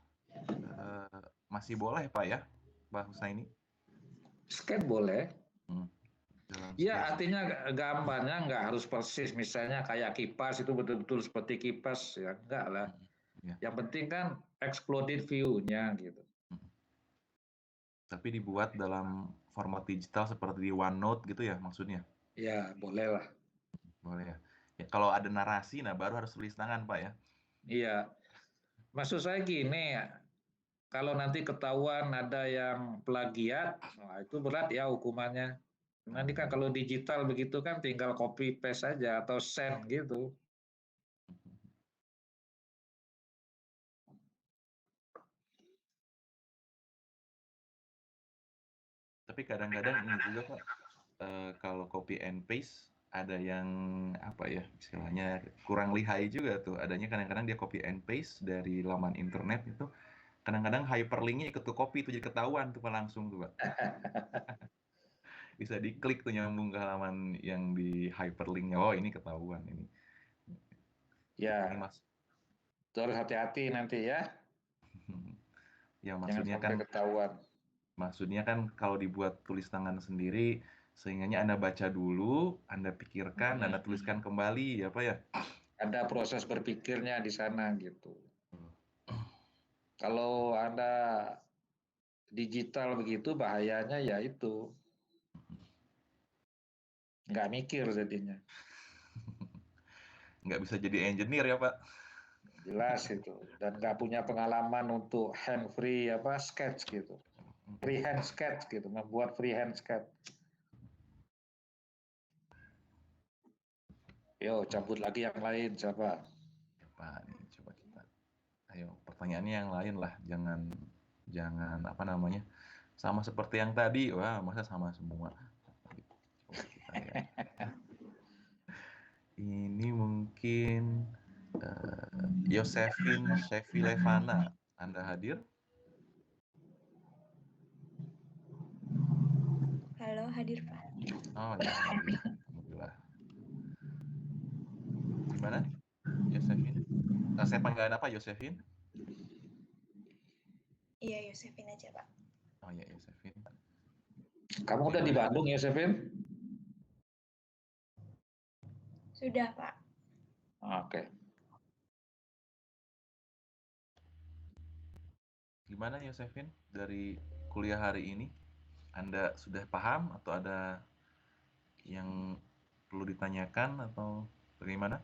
masih boleh Pak ya, Pak Husaini? Sketch boleh. Ya, sketch. artinya gambarnya nggak harus persis. Misalnya kayak kipas itu betul-betul seperti kipas, ya enggak lah. Yang penting kan exploded view-nya gitu. Tapi dibuat dalam format digital seperti di OneNote gitu ya maksudnya? Ya, boleh lah. Boleh ya. Ya, kalau ada narasi, nah baru harus tulis tangan, Pak ya. Iya. Maksud saya gini, kalau nanti ketahuan ada yang plagiat, nah itu berat ya hukumannya. Nanti kan kalau digital begitu kan tinggal copy paste saja atau send gitu. Tapi kadang-kadang ini juga Pak, kalau copy and paste ada yang apa ya istilahnya kurang lihai juga tuh. Adanya kadang-kadang dia copy and paste dari laman internet itu, kadang-kadang hyperlinknya ikut ke copy tuh jadi ketahuan tuh Pak langsung tuh Pak. Bisa diklik tuh nyambung ke halaman yang di hyperlinknya. Oh ini ketahuan ini. Ini Ya, mas, itu harus hati-hati nanti ya. ya Jangan sampai ketahuan. maksudnya kan kalau dibuat tulis tangan sendiri, sehingganya Anda baca dulu, Anda pikirkan, Anda tuliskan kembali, ya Pak ya? Ada proses berpikirnya di sana gitu. Kalau Anda digital begitu bahayanya ya itu. Nggak mikir jadinya. Nggak bisa jadi engineer ya Pak? Jelas itu. Dan nggak punya pengalaman untuk hand free sketch gitu. Freehand sketch gitu, membuat freehand sketch. Yo, cabut lagi yang lain siapa? Ya Pak, nih coba kita. Ayo, pertanyaannya yang lain lah, jangan apa namanya, sama seperti yang tadi. Wah, masa sama semua? Coba kita lihat. Ini mungkin Yosefin Shevilevana. Anda hadir? Halo, hadir Pak. Oh ya, hadir. Alhamdulillah. Gimana, Yosefin? Saya panggilan apa, Yosefin? Iya, Yosefin aja Pak. Oh ya, Yosefin. Kamu udah di Bandung ya, Sevin? Sudah Pak. Oke. Gimana Yosefin dari kuliah hari ini? Anda sudah paham atau ada yang perlu ditanyakan atau bagaimana?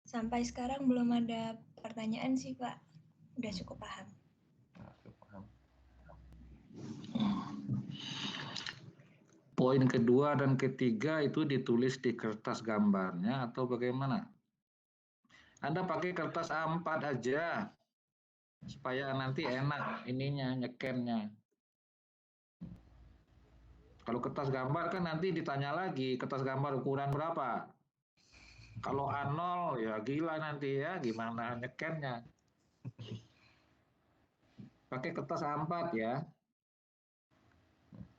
Sampai sekarang belum ada pertanyaan sih Pak. Udah cukup paham. Nah, sudah paham. Poin kedua dan ketiga itu ditulis di kertas gambarnya atau bagaimana? Anda pakai kertas A4 aja supaya nanti enak ininya nyekennya. Kalau kertas gambar kan nanti ditanya lagi kertas gambar ukuran berapa. Kalau A0 ya gila nanti ya gimana nyekennya. Pakai kertas A4 ya.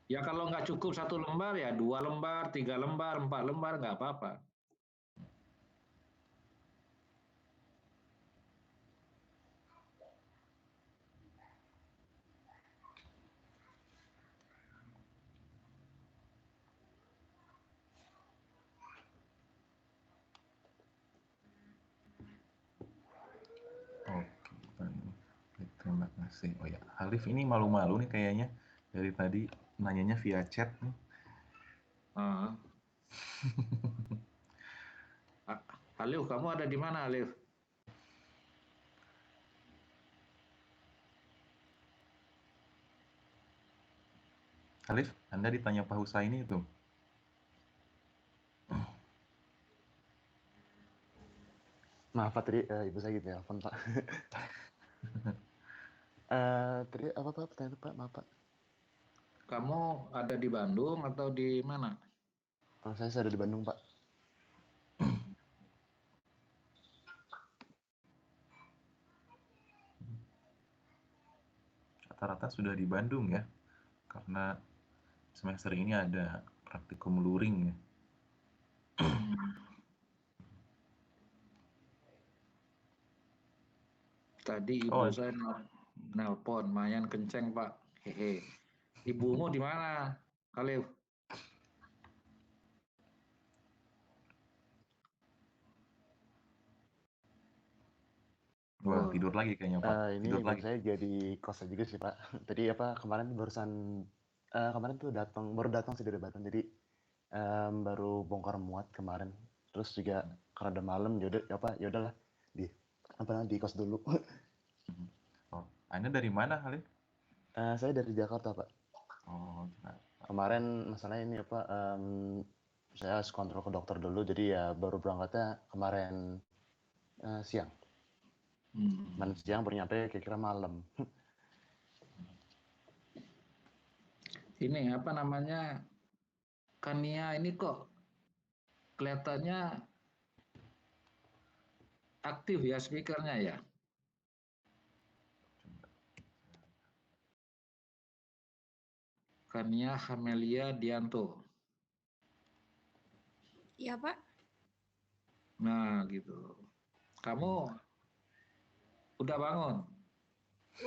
Ya kalau nggak cukup 1 lembar ya 2 lembar, 3 lembar, 4 lembar nggak apa-apa. Oke, terima kasih. Oh ya, Alif ini malu-malu nih kayaknya dari tadi nanyanya via chat nih. Alif, kamu ada di mana Alif? Alif, Anda ditanya Pak Husaini itu. Maaf Pak, tadi ibu saya gitu telepon Pak. Tadi apa Pak pertanyaan Pak? Maaf Pak. Kamu ada di Bandung atau di mana? Saya ada di Bandung Pak. Rata-rata sudah di Bandung ya, karena semester ini ada praktikum luring ya. Tadi ibu saya nelpon, lumayan kenceng Pak. Hehe. Ibumu di mana, Alif? Wah, tidur lagi kayaknya Pak. Ini Tidur ibu lagi. saya jadi kosnya juga sih Pak. Tadi kemarin tuh baru datang sih dari Batam. Jadi baru bongkar muat kemarin. Terus juga karena udah malam, ya udahlah di kos dulu. Oh, Anda dari mana, Halil? Saya dari Jakarta Pak. Oh, Kemarin masalahnya ini saya harus kontrol ke dokter dulu. Jadi ya baru berangkatnya kemarin siang. Kemarin siang baru nyampe kira-kira malam. Ini apa namanya, Kania ini kok kelihatannya aktif ya speakernya ya. Kania Hamelia Dianto. Iya, Pak. Nah, gitu. Kamu udah bangun?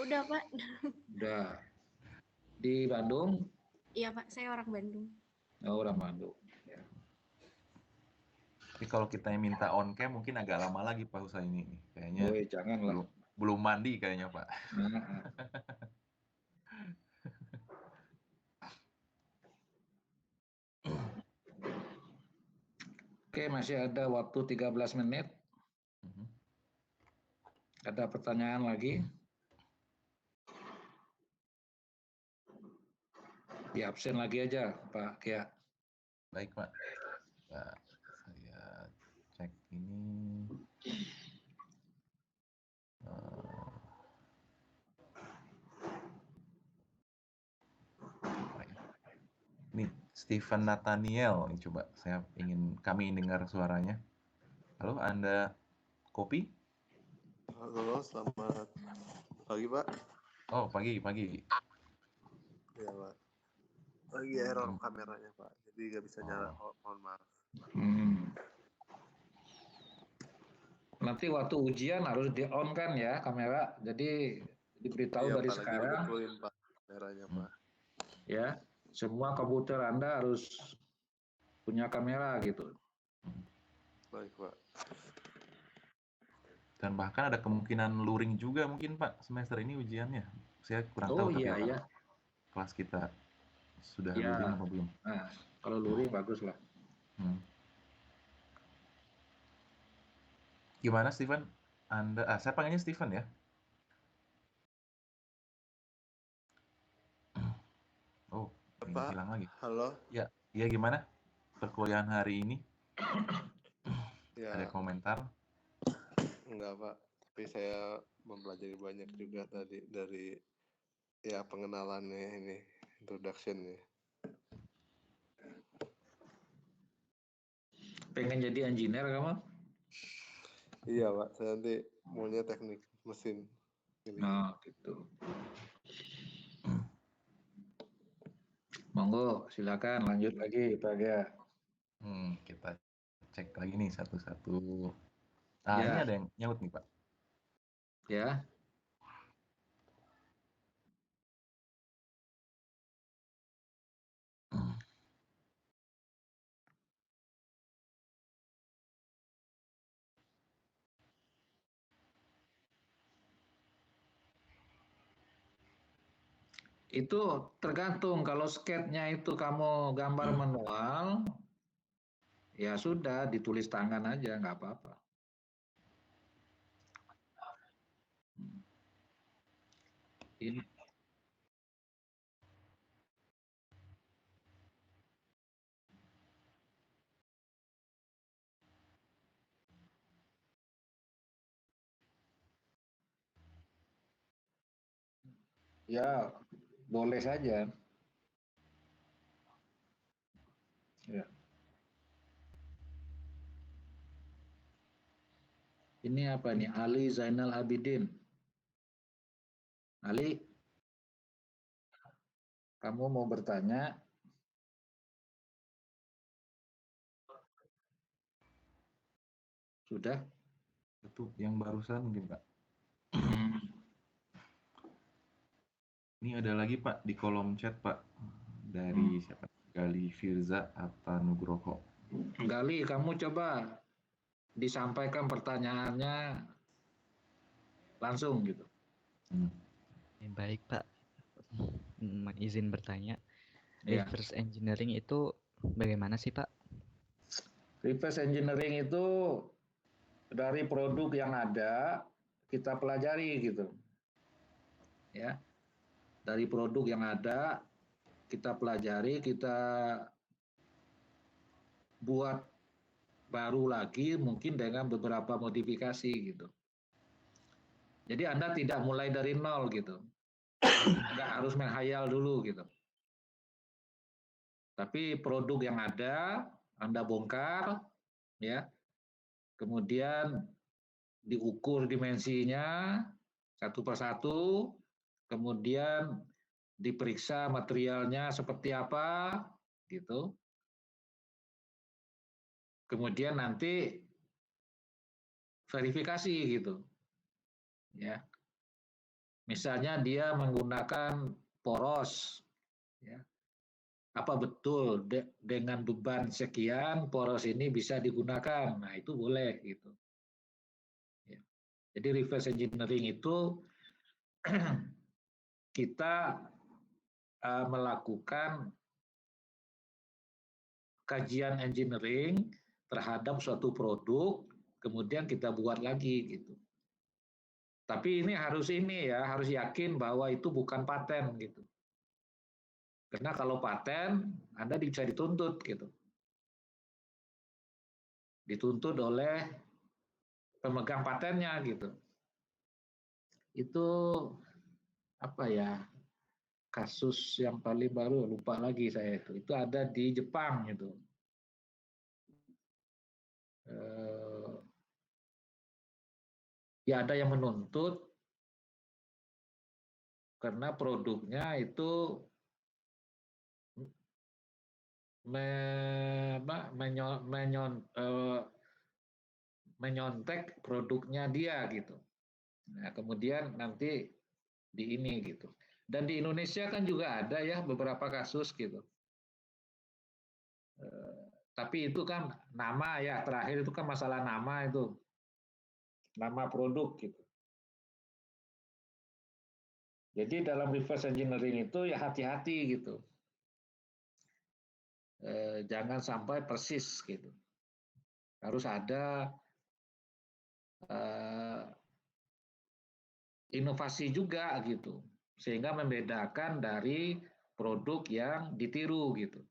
Udah, Pak. Udah. Di Bandung? Iya, Pak. Saya orang Bandung. Oh, orang Bandung. Ya. Tapi kalau kita yang minta on cam mungkin agak lama lagi Pak Husa ini. Kayaknya Woi, janganlah. belum mandi kayaknya Pak. Nah. Oke, masih ada waktu 13 menit. Ada pertanyaan lagi? Di absen lagi aja, Pak Kia. Baik Pak. Nah, saya cek ini. Ini Stephen Nathaniel, ini coba kami dengar suaranya. Halo, Anda Kopi? Halo, selamat pagi Pak. Oh, pagi. Ya Pak. Lagi error kameranya Pak, jadi nggak bisa nyala. Mohon maaf. Nanti waktu ujian harus di-on kan ya kamera, jadi diberitahu Iya, dari Pak, sekarang. lagi dibetulin Pak kameranya Pak. Ya, semua komputer Anda harus punya kamera gitu. Baik Pak. Dan bahkan ada kemungkinan luring juga mungkin Pak semester ini ujiannya. Saya kurang tahu iya, tapi iya. kelas kita sudah Ya. luring apa belum? Nah, kalau luring bagus lah. Gimana Steven? Saya panggilnya Steven ya. Oh, Pak, hilang lagi. halo. Ya gimana? Perkuliahan hari ini? Ya. Ada komentar? Enggak Pak, tapi saya mempelajari banyak juga tadi dari ya pengenalannya ini, introduction-nya. Pengen jadi engineer kamu? Iya Pak, saya nanti maunya teknik mesin. Nah, gitu. Monggo, silakan lanjut lagi Pak Gia. Kita cek lagi nih satu-satu. Ya. Ini ada yang nyaut nih Pak. Ya. Itu tergantung, kalau sketnya itu kamu gambar manual, ya sudah ditulis tangan aja, nggak apa-apa. Ini. Ya, boleh saja. Ya. Ini apa nih? Ali Zainal Abidin. Ali, kamu mau bertanya? Sudah? Itu yang barusan mungkin Pak. Ini ada lagi Pak di kolom chat Pak. Dari siapa? Gali Firza Atta Nugroho. Gali, kamu coba disampaikan pertanyaannya langsung gitu. Baik Pak, izin bertanya, Ya. reverse engineering itu bagaimana sih Pak? Reverse engineering itu dari produk yang ada kita pelajari gitu. Ya. Dari produk yang ada kita pelajari, kita buat baru lagi mungkin dengan beberapa modifikasi gitu. Jadi Anda tidak mulai dari nol gitu. Nggak harus menghayal dulu gitu. Tapi produk yang ada Anda bongkar, ya, kemudian diukur dimensinya satu persatu, kemudian diperiksa materialnya seperti apa, gitu. Kemudian nanti verifikasi gitu, ya. Misalnya dia menggunakan poros, ya. Apa betul dengan beban sekian poros ini bisa digunakan? Nah itu boleh gitu. Ya. Jadi reverse engineering itu kita melakukan kajian engineering terhadap suatu produk, kemudian kita buat lagi gitu. Tapi ini harus yakin bahwa itu bukan paten gitu. Karena kalau paten, Anda bisa dituntut gitu. Dituntut oleh pemegang patennya gitu. Itu apa ya? Kasus yang paling baru lupa lagi saya itu. Itu ada di Jepang gitu. Ya ada yang menuntut karena produknya itu menyontek produknya dia gitu. Nah, kemudian nanti di ini gitu. Dan di Indonesia kan juga ada ya beberapa kasus gitu. Tapi itu kan nama ya, terakhir itu kan masalah nama itu. Nama produk gitu. Jadi dalam reverse engineering itu ya hati-hati gitu. Jangan sampai persis gitu. Harus ada inovasi juga gitu, sehingga membedakan dari produk yang ditiru gitu.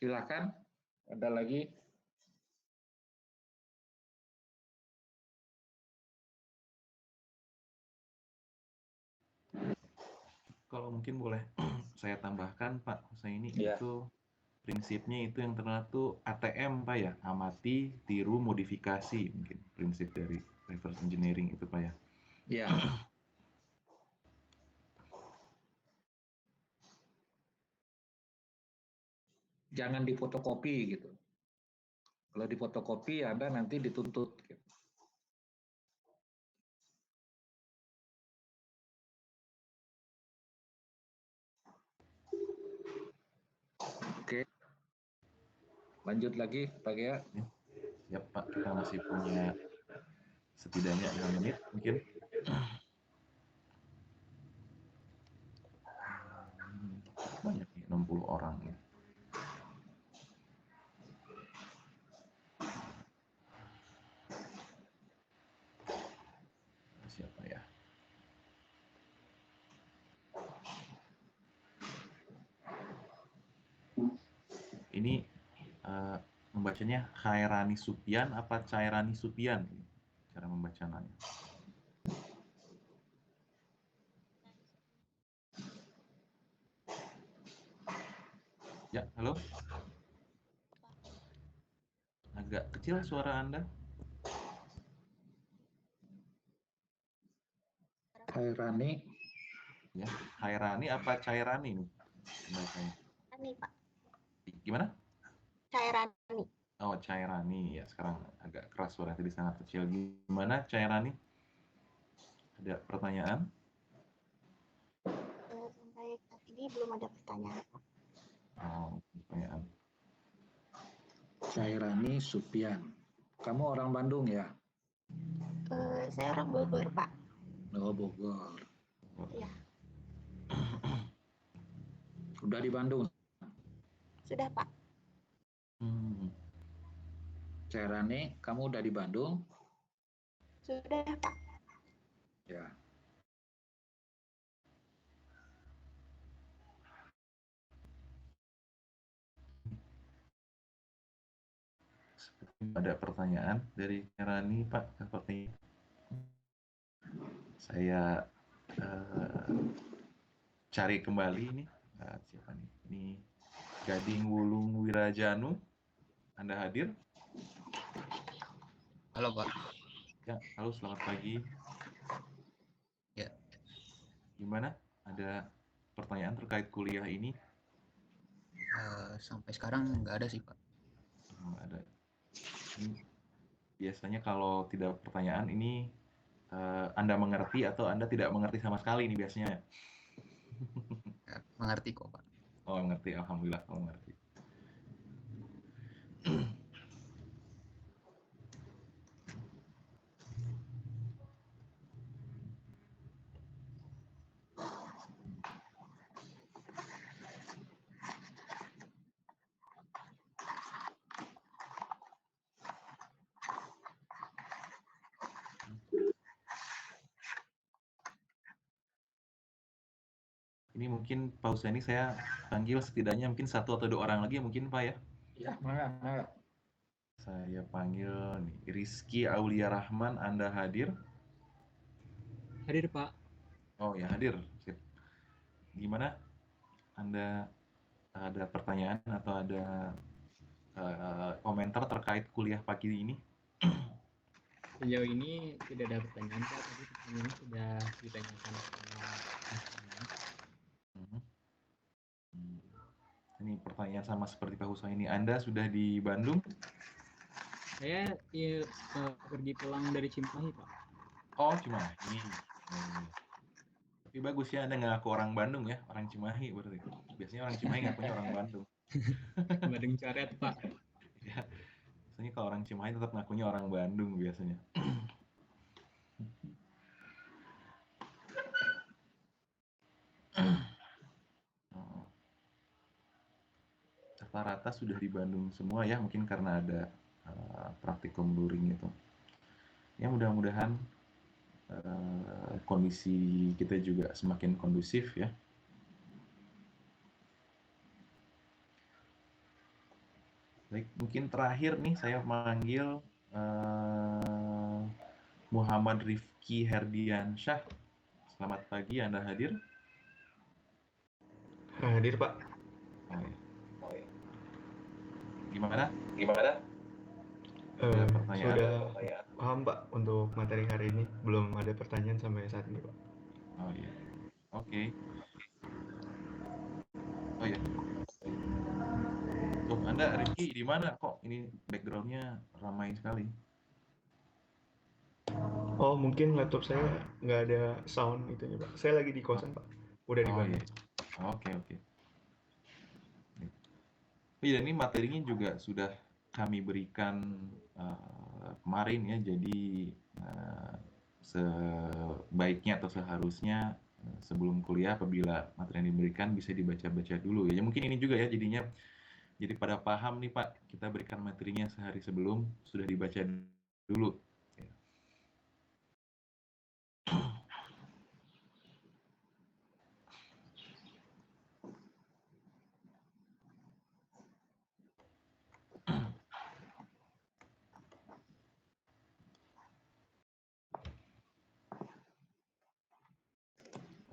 Silakan, ada lagi? Kalau mungkin boleh saya tambahkan Pak Husaini, Ya. itu prinsipnya itu yang terkenal tuh ATM Pak ya, amati, tiru, modifikasi, mungkin prinsip dari reverse engineering itu Pak ya. Ya. Jangan difotokopi gitu. Kalau difotokopi Anda nanti dituntut. Gitu. Oke. Lanjut lagi Pak Gea. Ya Pak, kita masih punya setidaknya 6 menit mungkin. Banyak nih, 60 orang nih. Siapa ya? Ini membacanya Khairani Supian apa Cairani Supian? Cara membaca namanya. Ya, halo? Agak kecil suara Anda. Khairani. Ya, Khairani apa Cairani nih? Cairani, Pak. Gimana? Cairani. Oh, Cairani. Ya, sekarang agak keras suara tadi sangat kecil. Gimana Cairani? Ada pertanyaan? Sampai saat ini belum ada pertanyaan. Oh, pertanyaan. Cairani Supian. Kamu orang Bandung ya? Saya orang Bogor, Pak. Oh, Bogor. Iya. Udah di Bandung? Sudah, Pak. Cairani, kamu udah di Bandung? Sudah, Pak. Ya. Ada pertanyaan dari Rani, Pak, seperti saya cari kembali ini. Siapa nih? Ini Gading Wulung Wirajanu. Anda hadir? Halo, Pak. Ya, halo, selamat pagi. Ya. Gimana? Ada pertanyaan terkait kuliah ini? Sampai sekarang nggak ada sih, Pak. Nggak ada. Ini biasanya kalau tidak pertanyaan ini Anda mengerti atau Anda tidak mengerti sama sekali ini biasanya. Mengerti kok, Pak. Oh, mengerti. Alhamdulillah, kamu mengerti. Ini mungkin Pak Husseini saya panggil setidaknya mungkin 1 atau 2 orang lagi mungkin Pak ya. Ya, mangga. Saya panggil nih, Rizky Aulia Rahman, Anda hadir? Hadir, Pak. Oh ya, hadir. Sip. Gimana? Anda ada pertanyaan atau ada komentar terkait kuliah pagi ini? Sejauh ini tidak ada pertanyaan, Pak. Tadi pertanyaannya sudah ditanyakan sama Ini pertanyaan sama seperti Pak Husseini. Anda sudah di Bandung? Saya pergi pulang dari Cimahi, Pak. Oh, Cimahi. Tapi bagus ya Anda ngaku orang Bandung ya, orang Cimahi berarti. Biasanya orang Cimahi ngakunya orang Bandung. Bandung coret, Pak. Ya, biasanya kalau orang Cimahi tetap ngakunya orang Bandung biasanya. Rata-rata sudah di Bandung semua ya, mungkin karena ada praktikum luring itu. Ya mudah-mudahan kondisi kita juga semakin kondusif ya. Baik, mungkin terakhir nih saya memanggil Muhammad Rifki Herdiansyah. Selamat pagi, Anda hadir? Hadir, Pak. Oh, ya. Gimana? Sudah paham, Pak, untuk materi hari ini. Belum ada pertanyaan sampai saat ini, Pak. Oh iya. Oke. Oh ya. Tuh, Anda Rifki di mana kok? Ini background-nya ramai sekali. Oh, mungkin laptop saya nggak ada sound itunya, Pak. Saya lagi di kosan, Pak. Udah di Bandung. Iya. Oke. Iya, ini materinya juga sudah kami berikan kemarin ya. Jadi sebaiknya atau seharusnya sebelum kuliah apabila materi yang diberikan bisa dibaca-baca dulu ya. Mungkin ini juga ya jadinya jadi pada paham nih Pak, kita berikan materinya sehari sebelum sudah dibaca dulu.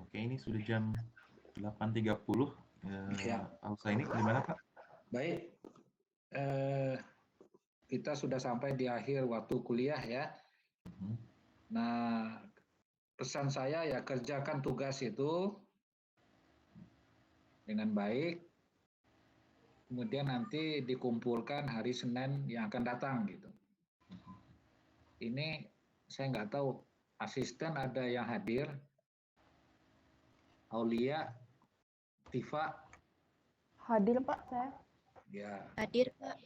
Oke, ini sudah jam 8.30. Ya. Alsa ini gimana Pak? Baik. Kita sudah sampai di akhir waktu kuliah ya. Nah, pesan saya ya kerjakan tugas itu dengan baik. Kemudian nanti dikumpulkan hari Senin yang akan datang gitu. Ini saya nggak tahu asisten ada yang hadir. Aulia, Tifa. Hadir Pak saya. Ya. Hadir, Pak.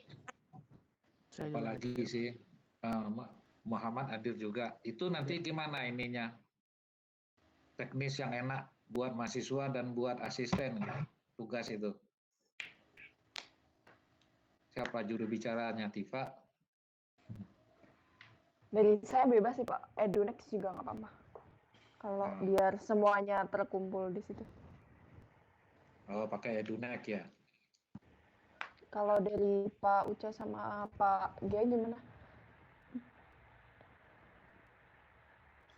Saya juga apalagi sih Muhammad hadir juga. Itu nanti gimana ininya? Teknis yang enak buat mahasiswa dan buat asisten tugas itu. Siapa juru bicaranya, Tifa? Dari saya bebas sih Pak, Edunex juga nggak apa-apa. Kalau biar semuanya terkumpul di situ. Oh, pakai Edunex ya? Kalau dari Pak Uca sama Pak Gia gimana?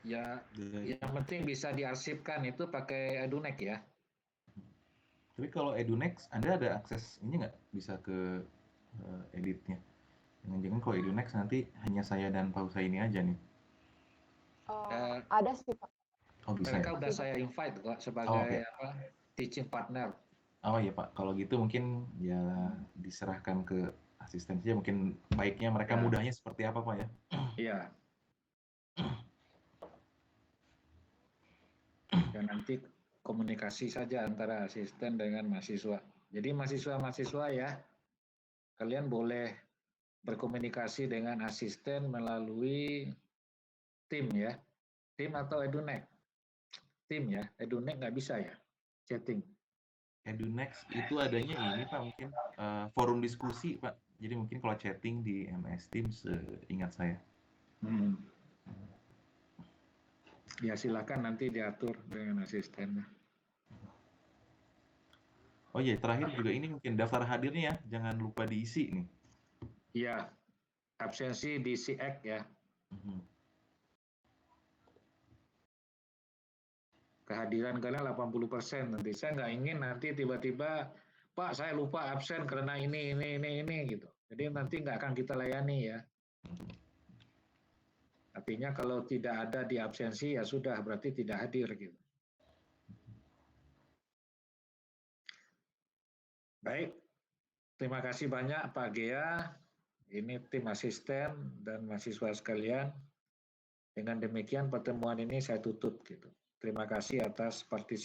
Ya, yang penting bisa diarsipkan itu pakai Edunex ya. Tapi kalau Edunex, Anda ada akses ini nggak bisa ke editnya? Jangan-jangan kalau Edunex nanti hanya saya dan Pak Usaini aja nih. Ada sih Pak. Oh bisa Mereka ya? udah saya invite kok sebagai teaching partner. Oh iya Pak, kalau gitu mungkin ya diserahkan ke asisten saja. Mungkin baiknya mereka mudahnya seperti apa Pak ya? Iya. Dan nanti komunikasi saja antara asisten dengan mahasiswa. Jadi mahasiswa-mahasiswa ya, kalian boleh berkomunikasi dengan asisten melalui tim ya. Tim atau Edunex? Tim ya, Edunex nggak bisa ya, chatting. Edunex itu adanya ini Pak, mungkin forum diskusi Pak. Jadi mungkin kalau chatting di MS Teams ingat saya. Ya silakan nanti diatur dengan asistennya. Oh iya, terakhir juga ini mungkin daftar hadirnya ya, jangan lupa diisi nih. Iya, absensi diisi X ya. Kehadiran kalian 80% nanti. Saya nggak ingin nanti tiba-tiba, Pak saya lupa absen karena ini gitu. Jadi nanti nggak akan kita layani ya. Artinya kalau tidak ada di absensi ya sudah berarti tidak hadir gitu. Baik, terima kasih banyak Pak Gea. Ini tim asisten dan mahasiswa sekalian. Dengan demikian pertemuan ini saya tutup gitu. Terima kasih atas partisipasi.